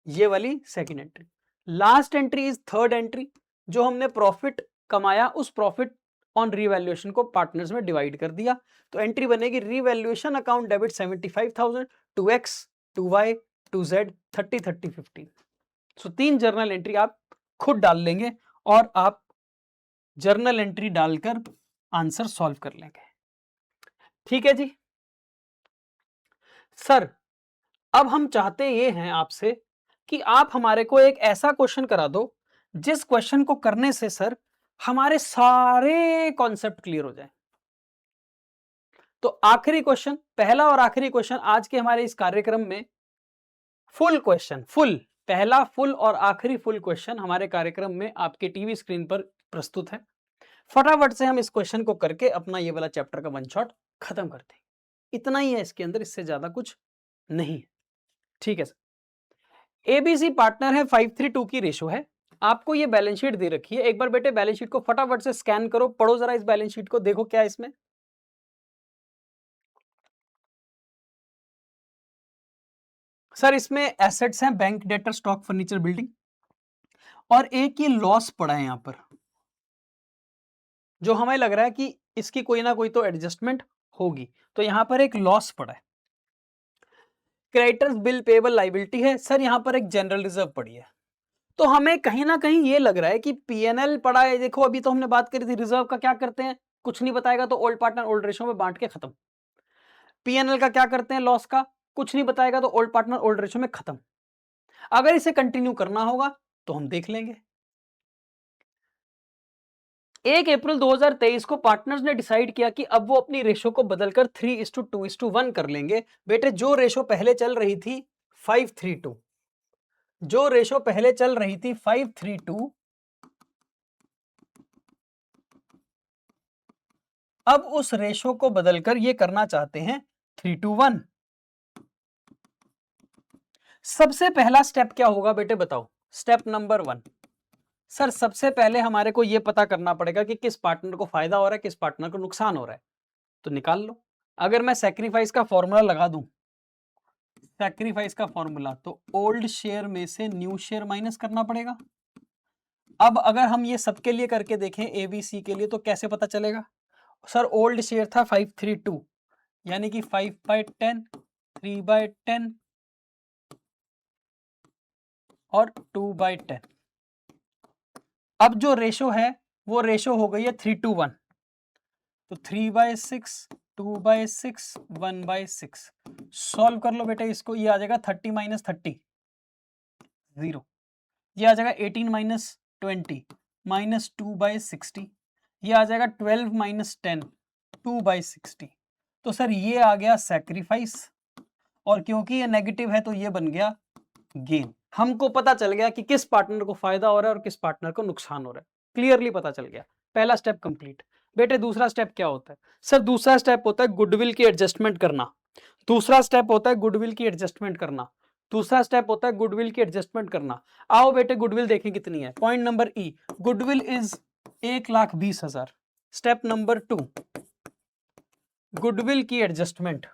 ये वाली second entry. Last entry is third entry, जो हमने प्रॉफिट कमाया उस प्रॉफिट ऑन रीवैल्यूएशन को पार्टनर्स में डिवाइड कर दिया। तो एंट्री बनेगी revaluation account debit 75,000, 2x, 2y, 2z, 30, 30, 15। सो 3 जर्नल एंट्री आप खुद डाल लेंगे और आप जर्नल एंट्री डालकर आंसर सॉल्व कर लेंगे। ठीक है जी। सर अब हम चाहते ये हैं आपसे कि आप हमारे को एक ऐसा क्वेश्चन करा दो जिस क्वेश्चन को करने से सर हमारे सारे कॉन्सेप्ट क्लियर हो जाए। तो आखिरी क्वेश्चन, पहला और आखिरी क्वेश्चन आज के हमारे इस कार्यक्रम में, फुल क्वेश्चन, पहला फुल और आखिरी फुल क्वेश्चन हमारे कार्यक्रम में आपके टीवी स्क्रीन पर प्रस्तुत है। फटाफट से हम इस क्वेश्चन को करके अपना ये वाला चैप्टर का वन शॉट खत्म करते हैं। इतना ही है इसके अंदर, इससे ज्यादा कुछ नहीं है। ठीक है सर। एबीसी पार्टनर है, 5:3 की रेशो है। आपको ये बैलेंस शीट दे रखी है, एक बार बेटे बैलेंस शीट को फटाफट से स्कैन करो, पढ़ो जरा इस बैलेंस शीट को, देखो क्या इसमें। सर इसमें एसेट्स हैं bank, debtor, stock, furniture, building, और एक ये लॉस पड़ा है यहां पर, जो हमें लग रहा है कि इसकी कोई ना कोई तो एडजस्टमेंट होगी। तो यहां पर एक लॉस पड़ा है। क्रेडिटर्स, बिल, पेबल, लाइबिलिटी है। सर यहां पर एक जनरल रिजर्व पड़ी है। तो हमें कहीं ना कहीं ये लग रहा है कि पीएनएल पड़ा है। देखो अभी तो हमने बात करी थी रिजर्व का, क्या करते हैं, कुछ नहीं बताएगा तो ओल्ड पार्टनर ओल्ड रेशो में बांट के खत्म। पीएनएल का क्या करते हैं, लॉस का कुछ नहीं बताएगा तो ओल्ड पार्टनर ओल्ड रेशो में खत्म। अगर इसे कंटिन्यू करना होगा तो हम देख लेंगे। 1 अप्रैल 2023 को पार्टनर्स ने डिसाइड किया कि अब वो अपनी रेशो को बदलकर 3:2:1 कर लेंगे। बेटे जो रेशो पहले चल रही थी 5:3:2, जो रेशो पहले चल रही थी 5:3:2, अब उस रेशो को बदलकर ये करना चाहते हैं 3:1। सबसे पहला स्टेप क्या होगा बेटे बताओ, स्टेप नंबर 1। सर सबसे पहले हमारे को यह पता करना पड़ेगा कि किस पार्टनर को फायदा हो रहा है, किस पार्टनर को नुकसान हो रहा है। तो निकाल लो। अगर मैं सैक्रिफाइस का फॉर्मूला लगा दूं, सैक्रिफाइस का फॉर्मूला, तो ओल्ड शेयर में से न्यू शेयर माइनस करना पड़ेगा। अब अगर हम ये सबके लिए करके देखें एबीसी के लिए तो कैसे पता चलेगा। सर ओल्ड शेयर था 532, यानी कि 5/10, 3/10 और 2/10। अब जो रेशो है वो रेशो हो गई है 3:1, तो 3/6, 2/6, 1/6। सॉल्व कर लो बेटे इसको, ये आ जाएगा 30 - 30 0, ये आ जाएगा 18 - 20 -2/60, ये आ जाएगा 12 - 10 2/60। तो सर ये आ गया सैक्रिफाइस, और क्योंकि ये नेगेटिव है तो ये बन गया गेन। हमको पता चल गया कि किस पार्टनर को फायदा हो रहा है और किस पार्टनर को नुकसान हो रहा है, क्लियरली पता चल गया। पहला स्टेप कंप्लीट। बेटे दूसरा स्टेप क्या होता है, सर दूसरा स्टेप होता है गुडविल की एडजस्टमेंट करना। दूसरा स्टेप होता है गुडविल की एडजस्टमेंट करना। दूसरा स्टेप होता है गुडविल की एडजस्टमेंट करना। आओ बेटे गुडविल देखें कितनी है। Point number E, goodwill is 1,20,000। Step number 2, goodwill की एडजस्टमेंट।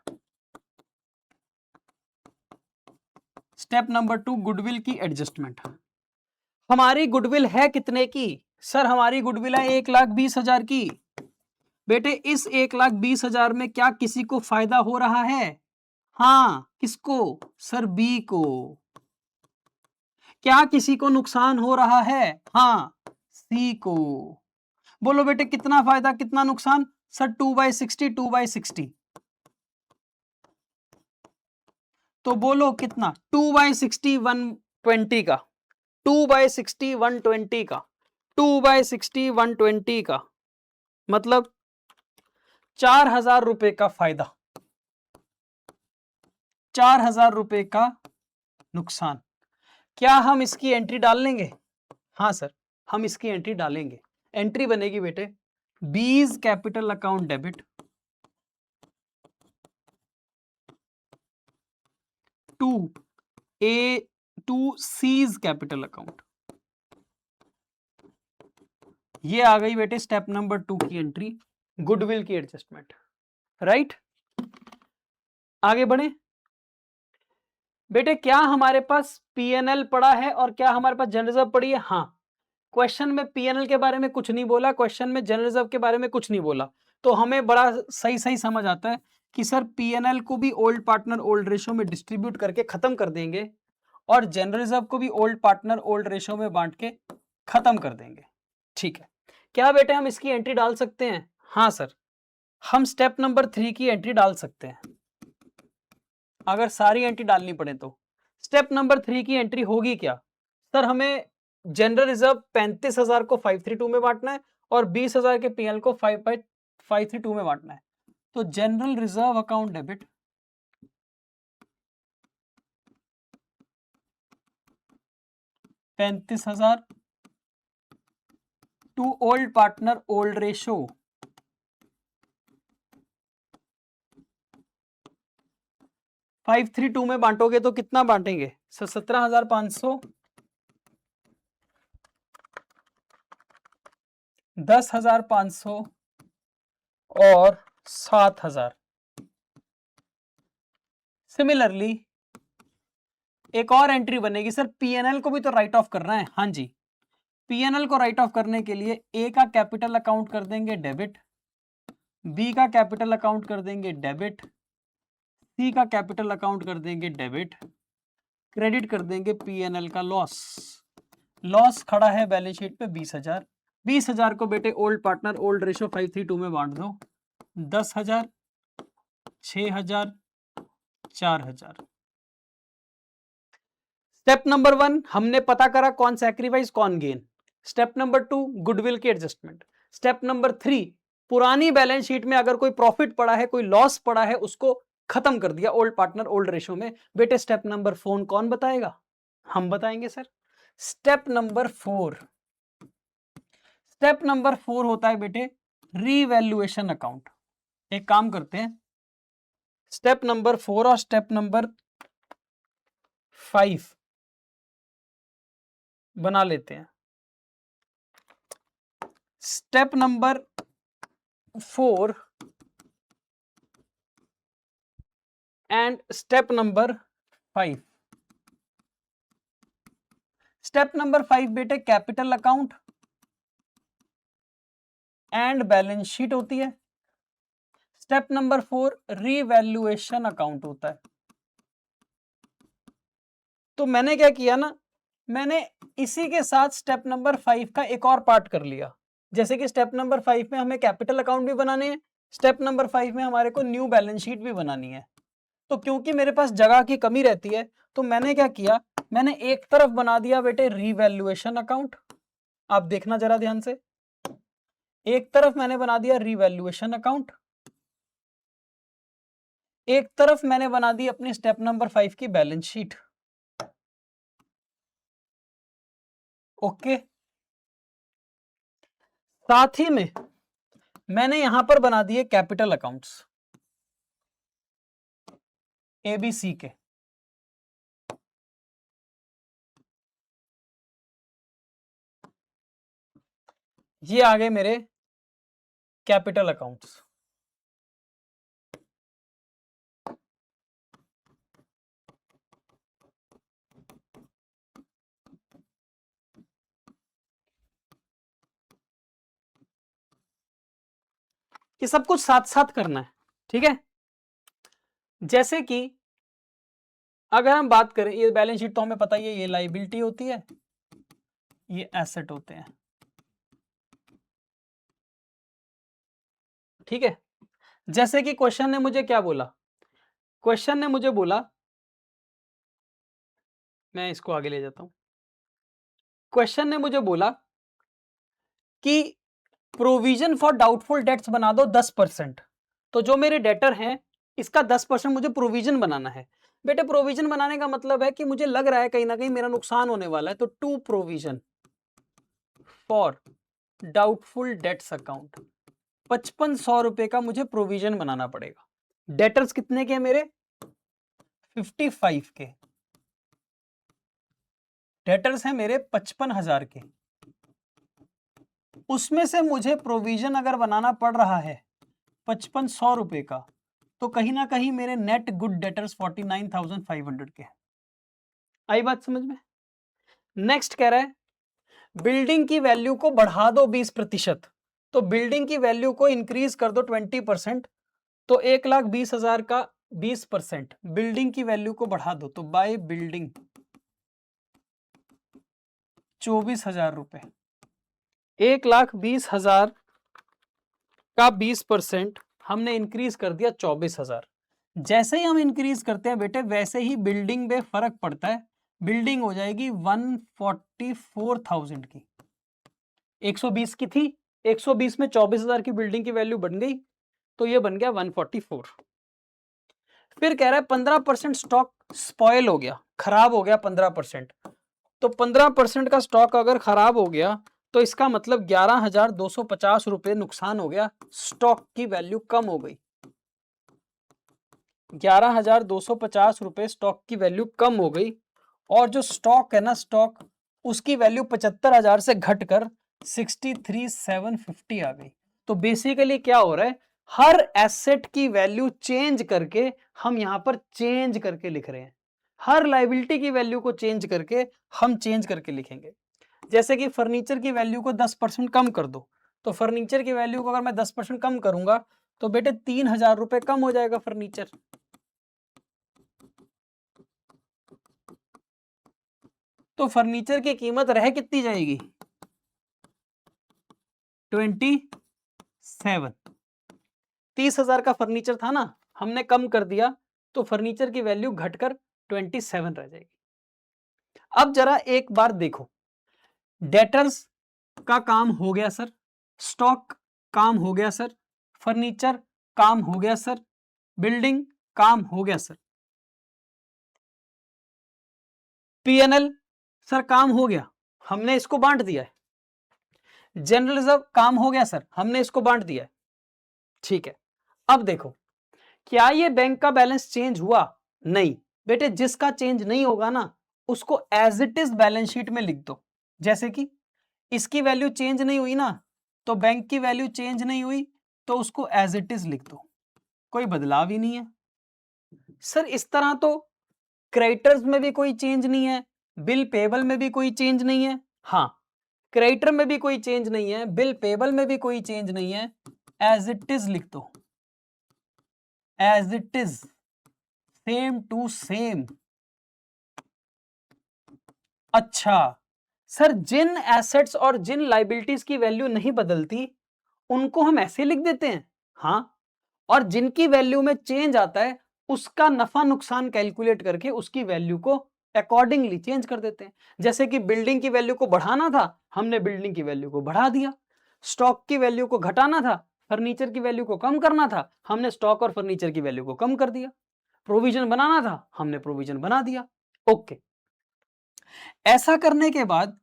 स्टेप नंबर 2, गुडविल की एडजस्टमेंट। हमारी गुडविल है कितने की, सर हमारी गुडविल है 1,20,000 की। बेटे इस 1,20,000 में क्या किसी को फायदा हो रहा है, हाँ किसको, सर बी को। क्या किसी को नुकसान हो रहा है, हाँ सी को। बोलो बेटे कितना फायदा कितना नुकसान, सर 2/60 2/60। तो बोलो कितना, 2/60 120 का, 2/60 120 का, 2/60 120 का, मतलब 4,000 रुपए का फायदा, 4,000 रुपए का नुकसान। क्या हम इसकी एंट्री डाल लेंगे, हाँ सर हम इसकी एंट्री डालेंगे। एंट्री बनेगी बेटे B's capital account debit to C's capital account. ये आ गई बेटे स्टेप नंबर 2 की एंट्री, गुडविल की एडजस्टमेंट। राइट, आगे बढ़े बेटे। क्या हमारे पास पीएनएल पड़ा है और क्या हमारे पास जनरल रिजर्व पड़ी है, हाँ। क्वेश्चन में पीएनएल के बारे में कुछ नहीं बोला, क्वेश्चन में जनरल रिजर्व के बारे में कुछ नहीं बोला, तो हमें बड़ा सही सही समझ आता है कि सर पीएनएल को भी ओल्ड पार्टनर ओल्ड रेशो में डिस्ट्रीब्यूट करके खत्म कर देंगे और जनरल रिजर्व को भी ओल्ड पार्टनर ओल्ड रेशो में बांट के खत्म कर देंगे। ठीक है, क्या बेटे हम इसकी एंट्री डाल सकते हैं, हाँ सर हम स्टेप नंबर 3 की एंट्री डाल सकते हैं। अगर सारी एंट्री डालनी पड़े तो स्टेप नंबर 3 की एंट्री होगी क्या, सर हमें जनरल रिजर्व 35,000 को 532 में बांटना है और 20,000 के पीएल को 5/532 में बांटना है। तो general reserve account debit 35,000 to old partner old ratio 532 में बांटोगे तो कितना बांटेंगे सर, 17,500, 10,500 और 7,000। सिमिलरली एक और एंट्री बनेगी सर, पीएनएल को भी तो राइट ऑफ करना है। हाँ जी, पीएनएल को राइट ऑफ करने के लिए ए का कैपिटल अकाउंट कर देंगे डेबिट, बी का कैपिटल अकाउंट कर देंगे डेबिट, सी का कैपिटल अकाउंट कर देंगे डेबिट, क्रेडिट कर देंगे पीएनएल का लॉस। लॉस खड़ा है बैलेंस शीट पे 20,000। 20,000 को बेटे ओल्ड पार्टनर ओल्ड रेशो 5:3 में बांट दो, 10,000, 6,000, 4,000। स्टेप नंबर 1 हमने पता करा कौन सैक्रिफाइस कौन गेन। स्टेप नंबर 2 गुडविल की एडजस्टमेंट। स्टेप नंबर 3 पुरानी बैलेंस शीट में अगर कोई प्रॉफिट पड़ा है, कोई लॉस पड़ा है, उसको खत्म कर दिया ओल्ड पार्टनर ओल्ड रेशो में। बेटे स्टेप नंबर 4 कौन बताएगा? हम बताएंगे sir. Step number 4, step number 4 होता है बेटे रीवैल्यूएशन अकाउंट। एक काम करते हैं, स्टेप नंबर 4 और स्टेप नंबर 5 बना लेते हैं। Step number 4 and step number 5। Step number 5 बेटे capital account and balance sheet होती है। स्टेप नंबर 4 रीवैल्यूएशन अकाउंट होता है। तो मैंने क्या किया ना, मैंने इसी के साथ स्टेप नंबर 5 का एक और पार्ट कर लिया। जैसे कि स्टेप नंबर 5 में हमें कैपिटल अकाउंट भी बनाने हैं, स्टेप नंबर 5 में हमारे को न्यू बैलेंस शीट भी बनानी है। तो क्योंकि मेरे पास जगह की कमी रहती है, तो मैंने क्या किया, मैंने एक तरफ बना दिया बेटे रीवैल्यूएशन अकाउंट। आप देखना जरा ध्यान से, एक तरफ मैंने बना दिया रीवैल्यूएशन अकाउंट, एक तरफ मैंने बना दी अपनी स्टेप नंबर 5 की बैलेंस शीट। ओके, साथ ही में मैंने यहां पर बना दिए कैपिटल अकाउंट्स एबीसी के। ये आ गए मेरे कैपिटल अकाउंट्स। ये सब कुछ साथ साथ करना है, ठीक है। जैसे कि अगर हम बात करें, ये बैलेंस शीट तो हमें पता ही है, ये लायबिलिटी होती है, ये एसेट होते हैं, ठीक है। जैसे कि क्वेश्चन ने मुझे क्या बोला, क्वेश्चन ने मुझे बोला, मैं इसको आगे ले जाता हूं। क्वेश्चन ने मुझे बोला कि प्रोविजन फॉर डाउटफुल डेट्स बना दो 10%। तो जो मेरे डेटर हैं इसका 10% मुझे प्रोविजन बनाना है। बेटे प्रोविजन बनाने का मतलब है कि मुझे लग रहा है कहीं ना कहीं मेरा नुकसान होने वाला है, तो to provision for doubtful debts account 5500 रुपए का मुझे प्रोविजन बनाना पड़ेगा। डेटर्स कितने के हैं मेरे? 55 के। डेटर्स हैं मेरे 55,000 के। उसमें से मुझे प्रोविजन अगर बनाना पड़ रहा है 5500 रुपए का, तो कहीं ना कहीं मेरे नेट गुड डेटर्स 49,500 के। आई बात समझ में? नेक्स्ट कह रहा है बिल्डिंग की वैल्यू को बढ़ा दो 20%। तो बिल्डिंग की वैल्यू को इंक्रीज कर दो 20%। तो 1,20,000 का 20% बिल्डिंग की वैल्यू को बढ़ा दो, तो बाय बिल्डिंग 24,000 रुपए। 1,20,000 का 20% हमने इंक्रीज कर दिया 24,000। जैसे ही हम इंक्रीज करते हैं बेटे, वैसे ही बिल्डिंग में फर्क पड़ता है। बिल्डिंग हो जाएगी 144,000 की। 120 की थी, 120 में 24,000 की बिल्डिंग की वैल्यू बन गई, तो ये बन गया 144। फिर कह रहा है 15% स्टॉक स्पॉइल हो गया, खराब हो गया 15%। तो 15% का स्टॉक अगर खराब हो गया तो इसका मतलब 11,250 रुपए नुकसान हो गया, स्टॉक की वैल्यू कम हो गई। 11,250 रुपए स्टॉक की वैल्यू कम हो गई। और जो स्टॉक है ना, स्टॉक उसकी वैल्यू 75,000 से घटकर 63,750 आ गई। तो बेसिकली क्या हो रहा है, हर एसेट की वैल्यू चेंज करके हम यहां पर चेंज करके लिख रहे हैं। हर लाइबिलिटी की वैल्यू को चेंज करके हम चेंज करके लिखेंगे। जैसे कि फर्नीचर की वैल्यू को 10% कम कर दो, तो फर्नीचर की वैल्यू को अगर मैं 10% कम करूंगा तो बेटे 3,000 रुपए कम हो जाएगा फर्नीचर। तो फर्नीचर की कीमत रह कितनी जाएगी? 27। 30,000 का फर्नीचर था ना, हमने कम कर दिया तो फर्नीचर की वैल्यू घटकर 27 रह जाएगी। अब जरा एक बार देखो, डेटर्स का काम हो गया सर, स्टॉक काम हो गया सर, फर्नीचर काम हो गया सर, बिल्डिंग काम हो गया सर, पीएनएल सर काम हो गया, हमने इसको बांट दिया है, जनरल रिजर्व काम हो गया सर, हमने इसको बांट दिया है। ठीक है, अब देखो, क्या ये बैंक का बैलेंस चेंज हुआ? नहीं बेटे, जिसका चेंज नहीं होगा ना उसको as it is balance sheet में लिख दो। जैसे कि इसकी वैल्यू चेंज नहीं हुई ना, तो बैंक की वैल्यू चेंज नहीं हुई तो उसको एज इट इज लिख दो, कोई बदलाव ही नहीं है। सर इस तरह तो क्रेडिटर्स में भी कोई चेंज नहीं है, बिल पेबल में भी कोई चेंज नहीं है। हाँ, क्रेडिटर में भी कोई चेंज नहीं है, बिल पेबल में भी कोई चेंज नहीं है, एज इट इज लिख दो, as it is, same to same. अच्छा सर, जिन एसेट्स और जिन लाइबिलिटीज की वैल्यू नहीं बदलती उनको हम ऐसे लिख देते हैं। हाँ, और जिनकी वैल्यू में चेंज आता है उसका नफा नुकसान कैलकुलेट करके उसकी वैल्यू को अकॉर्डिंगली चेंज कर देते हैं। जैसे कि बिल्डिंग की वैल्यू को बढ़ाना था, हमने बिल्डिंग की वैल्यू को बढ़ा दिया। स्टॉक की वैल्यू को घटाना था, फर्नीचर की वैल्यू को कम करना था, हमने स्टॉक और फर्नीचर की वैल्यू को कम कर दिया। प्रोविजन बनाना था, हमने प्रोविजन बना दिया। ओके, ऐसा करने के बाद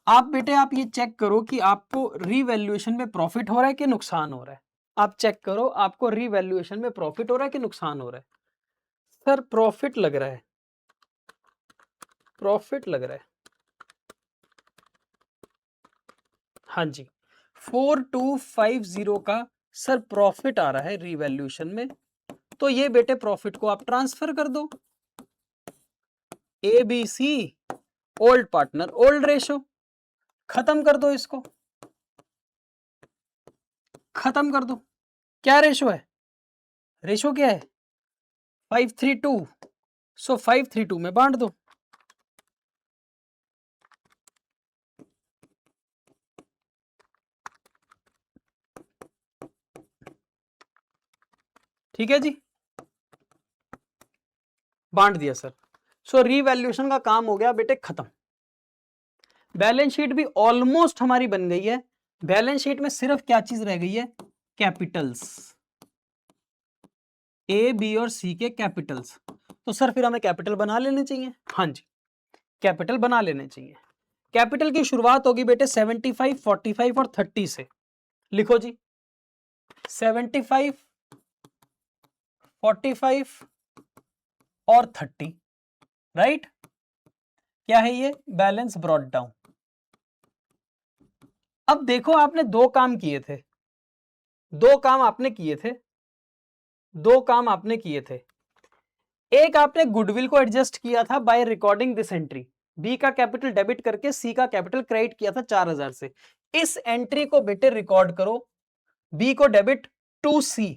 आप बेटे आप ये चेक करो कि आपको रीवैल्यूएशन में प्रॉफिट हो रहा है कि नुकसान हो रहा है। आप चेक करो आपको रीवैल्यूएशन में प्रॉफिट हो रहा है कि नुकसान हो रहा है। सर प्रॉफिट लग रहा है, प्रॉफिट लग रहा है। हाँ जी, 4250 का सर प्रॉफिट आ रहा है रीवैल्यूएशन में। तो ये बेटे प्रॉफिट को आप ट्रांसफर कर दो, ABC old partner old ratio, खत्म कर दो, इसको खत्म कर दो। क्या रेशो है? रेशो क्या है? 532। सो 532 में बांट दो। ठीक है जी, बांट दिया सर। सो रीवैल्यूएशन का काम हो गया बेटे खत्म। बैलेंस शीट भी ऑलमोस्ट हमारी बन गई है। बैलेंस शीट में सिर्फ क्या चीज रह गई है? कैपिटल्स, ए बी और सी के कैपिटल्स। तो सर फिर हमें कैपिटल बना लेने चाहिए। हाँ जी, कैपिटल बना लेने चाहिए। कैपिटल की शुरुआत होगी बेटे 75, 45 और 30 से। लिखो जी, 75, 45 और 30, राइट। क्या है ये? Balance brought down. अब देखो आपने दो काम किए थे, दो काम आपने किए थे, दो काम आपने किए थे। एक आपने गुडविल को एडजस्ट किया था by recording this entry, B का कैपिटल डेबिट करके सी का कैपिटल क्रेडिट किया था 4,000 से। इस एंट्री को बेटे रिकॉर्ड करो, बी को डेबिट टू सी,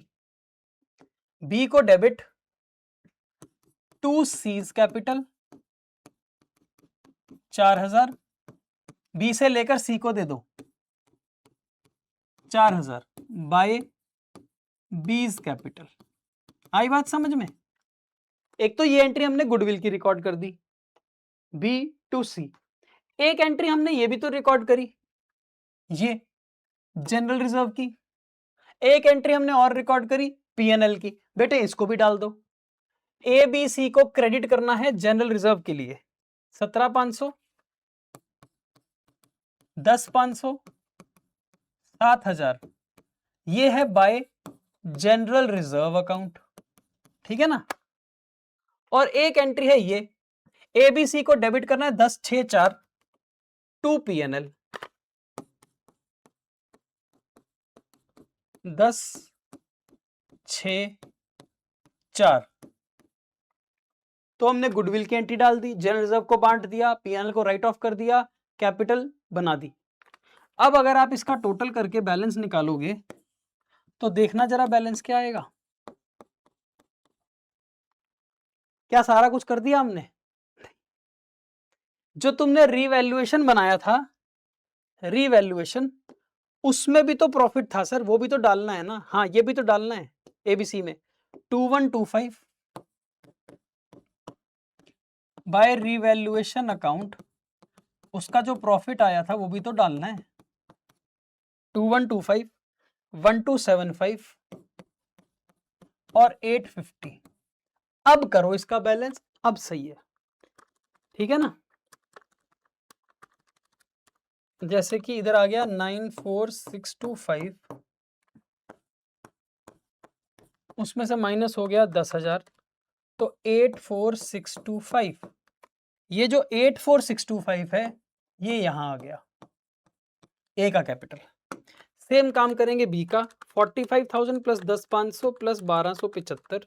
बी को debit to C's capital 4,000, B से लेकर सी को दे दो 4,000 बाय बीज कैपिटल। आई बात समझ में? एक तो ये एंट्री हमने गुडविल की रिकॉर्ड कर दी, बी टू सी। एक एंट्री हमने ये भी तो रिकॉर्ड करी, ये जनरल रिजर्व की। एक एंट्री हमने और रिकॉर्ड करी पीएनएल की। बेटे इसको भी डाल दो। ए बी सी को क्रेडिट करना है जनरल रिजर्व के लिए 17,500, 10,500, 7,000, ये है बाय जनरल रिजर्व अकाउंट, ठीक है ना। और एक एंट्री है ये, एबीसी को डेबिट करना है 10, 6, 4 टू पीएनएल, 10, 6, 4 तो हमने गुडविल की एंट्री डाल दी, जनरल रिजर्व को बांट दिया, पीएनएल को राइट ऑफ कर दिया, कैपिटल बना दी। अब अगर आप इसका टोटल करके बैलेंस निकालोगे तो देखना जरा बैलेंस क्या आएगा। क्या सारा कुछ कर दिया हमने? जो तुमने रीवैल्यूएशन बनाया था, रीवैल्यूएशन, उसमें भी तो प्रॉफिट था सर, वो भी तो डालना है ना। हाँ, ये भी तो डालना है एबीसी में। 2125 बाय रीवैल्यूएशन अकाउंट, उसका जो प्रॉफिट आया था वो भी तो डालना है। 2125, 1275 और 850। अब करो इसका बैलेंस, अब सही है, ठीक है ना। जैसे कि इधर आ गया 94625, उसमें से माइनस हो गया 10,000, तो 84625। ये जो 84625 है ये यहां आ गया, ए का कैपिटल। सेम काम करेंगे बी का, 45,000 प्लस 10,500 प्लस 1,275,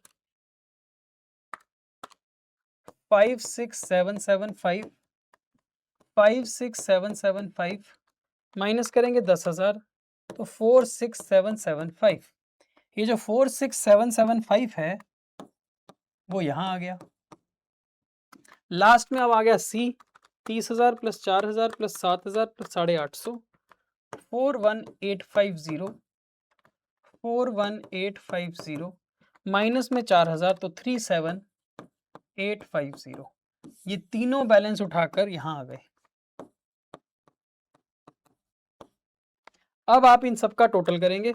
56,775, 56,775 माइनस करेंगे 10,000, तो 46,775। ये जो 46,775 है वो यहां आ गया। लास्ट में अब आ गया सी, 30,000 प्लस 4,000 प्लस 7,000 प्लस 850, 41850, 41850 माइनस में 4,000, तो 37,850। ये तीनों बैलेंस उठाकर यहां आ गए। अब आप इन सब का टोटल करेंगे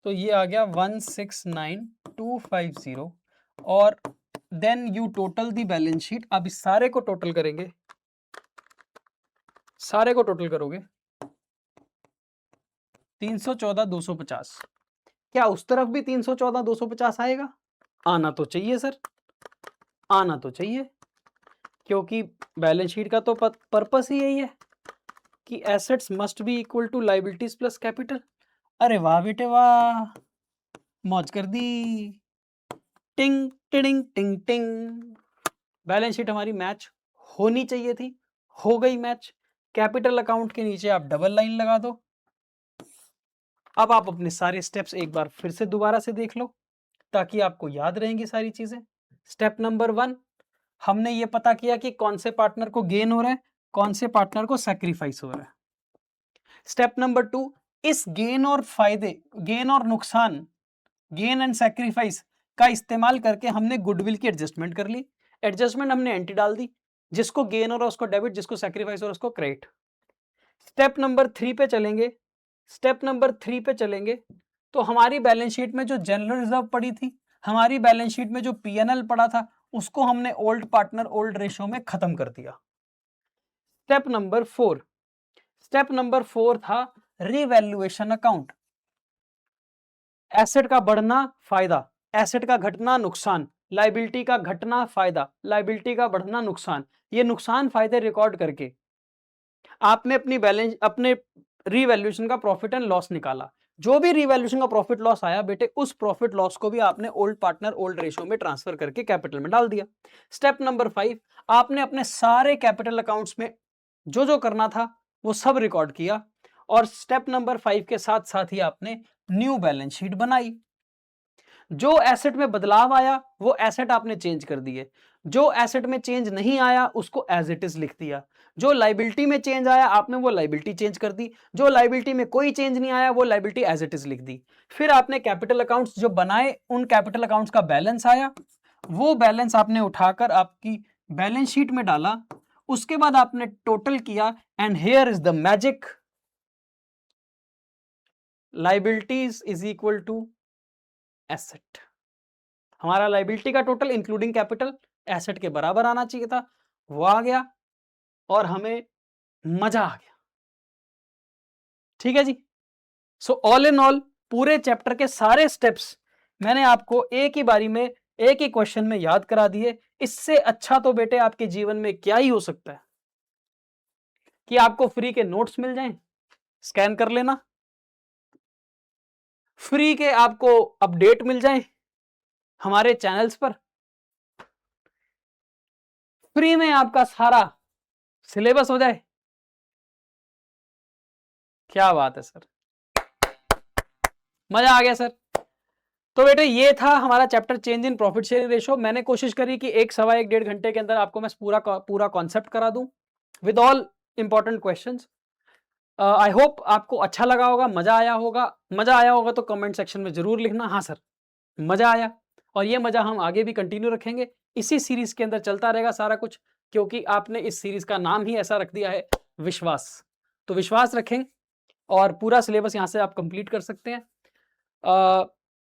तो ये आ गया 169,250 और then you total the balance sheet. अब इस सारे को टोटल करेंगे, सारे को टोटल करोगे 314,250। क्या उस तरफ भी 314,250 आएगा? आना तो चाहिए सर, आना तो चाहिए, क्योंकि बैलेंस शीट का तो पर्पस ही यही है कि assets must be equal to liabilities plus capital. अरे वाह बेटे वाह, मौज कर दी, टिंग टिंग टिंग टिंग। बैलेंस शीट हमारी मैच होनी चाहिए थी, हो गई मैच। कैपिटल अकाउंट के नीचे आप डबल लाइन लगा दो। अब आप अपने सारे स्टेप्स एक बार फिर से दोबारा से देख लो ताकि आपको याद रहेंगी सारी चीजें। स्टेप नंबर 1, हमने ये पता किया कि कौन से पार्टनर को गेन हो रहा है, कौन से पार्टनर को सैक्रिफाइस हो रहा है। स्टेप नंबर 2, इस गेन और फायदे, गेन और नुकसान, गेन एंड सैक्रिफाइस का इस्तेमाल करके हमने गुडविल की एडजस्टमेंट कर ली। एडजस्टमेंट हमने एंटी डाल दी, जिसको गेन हो रहा है उसको डेबिट, जिसको सैक्रिफाइस हो रहा है उसको क्रेडिट। स्टेप नंबर 3 पे चलेंगे, स्टेप नंबर 3 पे चलेंगे तो हमारी बैलेंस शीट में जो जनरल रिजर्व पड़ी थी, हमारी बैलेंस शीट में जो पीएनएल पड़ा था, उसको हमने ओल्ड पार्टनर ओल्ड रेशो में खत्म कर दिया। स्टेप नंबर 4, स्टेप नंबर 4 था रिवैल्यूएशन अकाउंट। एसेट का बढ़ना फायदा, एसेट का घटना नुकसान, लायबिलिटी का घटना फायदा, लायबिलिटी का बढ़ना नुकसान, ये नुकसान फायदे रिकॉर्ड करके आपने अपनी बैलेंस, अपने रीवैल्यूएशन का प्रॉफिट एंड लॉस निकाला। जो भी रीवैल्यूएशन का प्रॉफिट लॉस आया बेटे, उस प्रॉफिट लॉस को भी आपने ओल्ड पार्टनर ओल्ड रेशियो में ट्रांसफर करके कैपिटल में डाल दिया। स्टेप नंबर 5, आपने अपने सारे कैपिटल अकाउंट्स में जो जो करना था वो सब रिकॉर्ड किया और स्टेप नंबर 5 के साथ साथ ही आपने न्यू बैलेंस शीट बनाई। जो एसेट में बदलाव आया वो एसेट आपने चेंज कर दिए, जो एसेट में चेंज नहीं आया उसको एज इट इज लिख दिया, जो लायबिलिटी में चेंज आया आपने वो लायबिलिटी चेंज कर दी, जो लायबिलिटी में कोई चेंज नहीं आया वो लायबिलिटी एज इट इज लिख दी। फिर आपने कैपिटल अकाउंट्स जो बनाए, उन कैपिटल अकाउंट्स का बैलेंस आया, वो बैलेंस आपने उठाकर आपकी बैलेंस शीट में डाला। उसके बाद आपने टोटल किया and here is the magic, liabilities is equal to asset. हमारा लायबिलिटी का टोटल इंक्लूडिंग कैपिटल एसेट के बराबर आना चाहिए था, वो आ गया और हमें मजा आ गया। ठीक है जी। सो ऑल इन ऑल पूरे चैप्टर के सारे स्टेप्स मैंने आपको एक ही बारी में एक ही क्वेश्चन में याद करा दिए। इससे अच्छा तो बेटे आपके जीवन में क्या ही हो सकता है कि आपको फ्री के नोट्स मिल जाएं, स्कैन कर लेना, फ्री के आपको अपडेट मिल जाएं, हमारे चैनल्स पर फ्री में आपका सारा सिलेबस हो जाए। क्या बात है सर, मजा आ गया सर। तो बेटे ये था हमारा chapter change in profit sharing ratio. मैंने कोशिश करी कि 1 1 घंटे के अंदर आपको मैं पूरा कॉन्सेप्ट करा दूं with all important questions. I hope आपको अच्छा लगा होगा, मजा आया होगा। मजा आया होगा तो कमेंट सेक्शन में जरूर लिखना हाँ सर मजा आया। और ये मजा हम आगे भी कंटिन्यू रखेंगे, इसी सीरीज के अंदर चलता रहेगा सारा कुछ, क्योंकि आपने इस सीरीज का नाम ही ऐसा रख दिया है विश्वास। तो विश्वास रखें और पूरा सिलेबस यहां से आप कंप्लीट कर सकते हैं।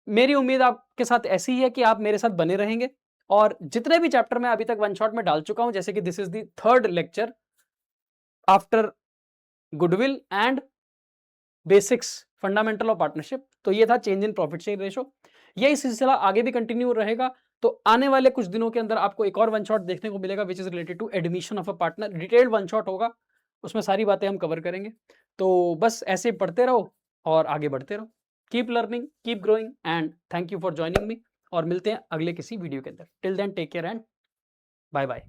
मेरी उम्मीद आपके साथ ऐसी ही है कि आप मेरे साथ बने रहेंगे और जितने भी चैप्टर मैं अभी तक वन शॉट में डाल चुका हूं, जैसे कि this is the 3rd lecture after goodwill and basics fundamental of partnership, तो ये था change in profit share ratio. यही सिलसिला आगे भी कंटिन्यू रहेगा। तो आने वाले कुछ दिनों के अंदर आपको एक और वन शॉट देखने को मिलेगा which is related to admission of a partner. Detailed one shot होगा, उसमें सारी बातें हम कवर करेंगे। तो बस ऐसे पढ़ते रहो और आगे बढ़ते रहो। Keep learning, keep growing and thank you for joining me. और मिलते हैं अगले किसी वीडियो के अंदर। Till then take care and bye bye.